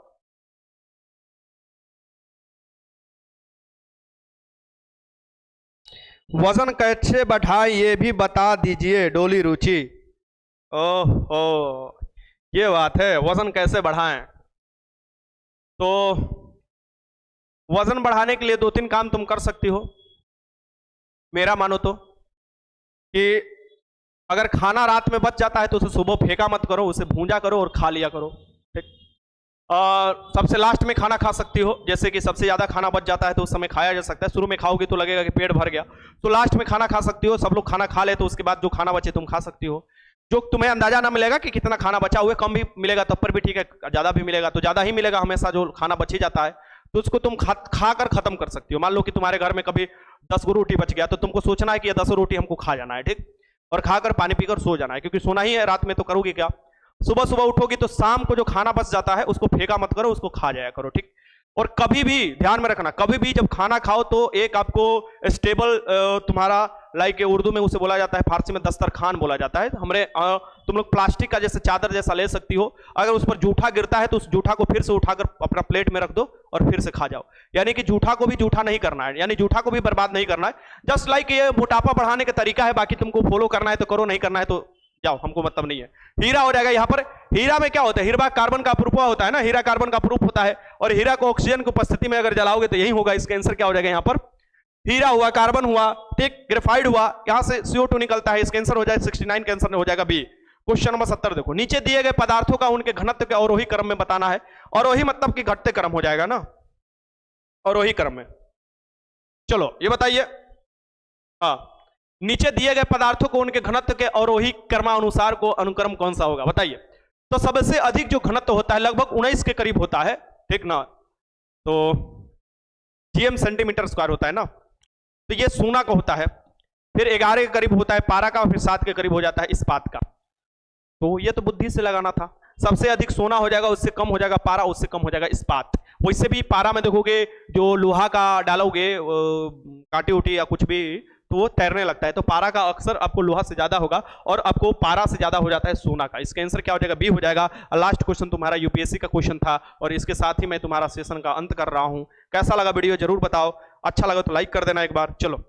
वजन कैसे बढ़ाएं ये भी बता दीजिए डोली रुचि। ओहो, ये बात है, वजन कैसे बढ़ाएं। तो वजन बढ़ाने के लिए 2-3 काम तुम कर सकती हो, मेरा मानो तो। कि अगर खाना रात में बच जाता है तो उसे सुबह फेंका मत करो, उसे भूंजा करो और खा लिया करो। ठीक, और सबसे लास्ट में खाना खा सकती हो। जैसे कि सबसे ज्यादा खाना बच जाता है तो उस समय खाया जा सकता है। शुरू में खाओगे तो लगेगा कि पेट भर गया, तो लास्ट में खाना खा सकती हो। सब लोग खाना खा ले तो उसके बाद जो खाना बचे तुम खा सकती हो। जो तुम्हें अंदाजा ना मिलेगा कि कितना खाना बचा हुआ है, कम भी मिलेगा तब पर भी ठीक है, ज्यादा भी मिलेगा तो ज्यादा ही मिलेगा हमेशा। जो खाना बच ही जाता है तो उसको तुम खाकर खत्म कर सकती हो। मान लो कि तुम्हारे घर में कभी 10 गो रोटी बच गया तो तुमको सोचना है कि ये 10 रोटी हमको खा जाना है। ठीक, और खाकर पानी पीकर सो जाना है, क्योंकि सोना ही है, रात में तो करोगे क्या। सुबह सुबह उठोगी तो शाम को जो खाना बच जाता है उसको फेंका मत करो, उसको खा जाया करो। ठीक, और कभी भी ध्यान में रखना, कभी भी जब खाना खाओ तो एक आपको स्टेबल तुम्हारा, लाइक उर्दू में उसे बोला जाता है, फारसी में दस्तरखान बोला जाता है। हमरे तुम लोग प्लास्टिक का जैसे चादर जैसा ले सकती हो। अगर उस पर जूठा गिरता है तो उस जूठा को फिर से उठाकर अपना प्लेट में रख दो और फिर से खा जाओ। यानी कि जूठा को भी जूठा नहीं करना है, यानी जूठा को भी बर्बाद नहीं करना है। जस्ट लाइक ये मोटापा बढ़ाने का तरीका है, बाकी तुमको फॉलो करना है तो करो, नहीं करना है तो जाओ, हमको मतलब नहीं है। हीरा हो जाएगा यहाँ पर। हीरा में क्या होता है? हीरा कार्बन का प्रूफ होता है ना, हीरा कार्बन का प्रूफ होता है। और हीरा को ऑक्सीजन की उपस्थिति में अगर जलाओगे तो यही होगा। इसका आंसर क्या हो जाएगा यहाँ पर? हीरा हुआ, कार्बन हुआ, ठीक, ग्रेफाइड हुआ, यहां से CO2 निकलता है। इसका आंसर हो जाएगा 69 का आंसर हो जाएगा बी। क्वेश्चन नंबर 70 देखो, नीचे दिए गए पदार्थों का उनके घनत्व के अवरोही क्रम में बताना है। अवरोही मतलब कि घटते क्रम हो जाएगा ना, अवरोही क्रम में। चलो ये बताइए, हाँ, नीचे दिए गए पदार्थों को उनके घनत्व के अवरोही क्रमानुसार को अनुक्रम कौन सा होगा, बताइए। तो सबसे अधिक जो घनत्व होता है लगभग 19 के करीब होता है, ठीक ना, तो जीएम सेंटीमीटर स्क्वायर होता है ना, तो ये सोना का होता है, फिर 11 के करीब होता है पारा का, फिर 7 के करीब हो जाता है इस्पात का। तो ये तो बुद्धि से लगाना था, सबसे अधिक सोना हो जाएगा, उससे कम हो जाएगा पारा, उससे कम हो जाएगा इस्पात। वैसे भी पारा में देखोगे जो लोहा का डालोगे काटी उटी या कुछ भी, तो वो तैरने लगता है, तो पारा का अक्सर आपको लोहा से ज्यादा होगा और आपको पारा से ज्यादा हो जाता है सोना का। इसका आंसर क्या हो जाएगा, बी हो जाएगा। लास्ट क्वेश्चन तुम्हारा यूपीएससी का क्वेश्चन था और इसके साथ ही मैं तुम्हारा सेशन का अंत कर रहा हूं। कैसा लगा वीडियो जरूर बताओ, अच्छा लगा तो लाइक कर देना एक बार। चलो।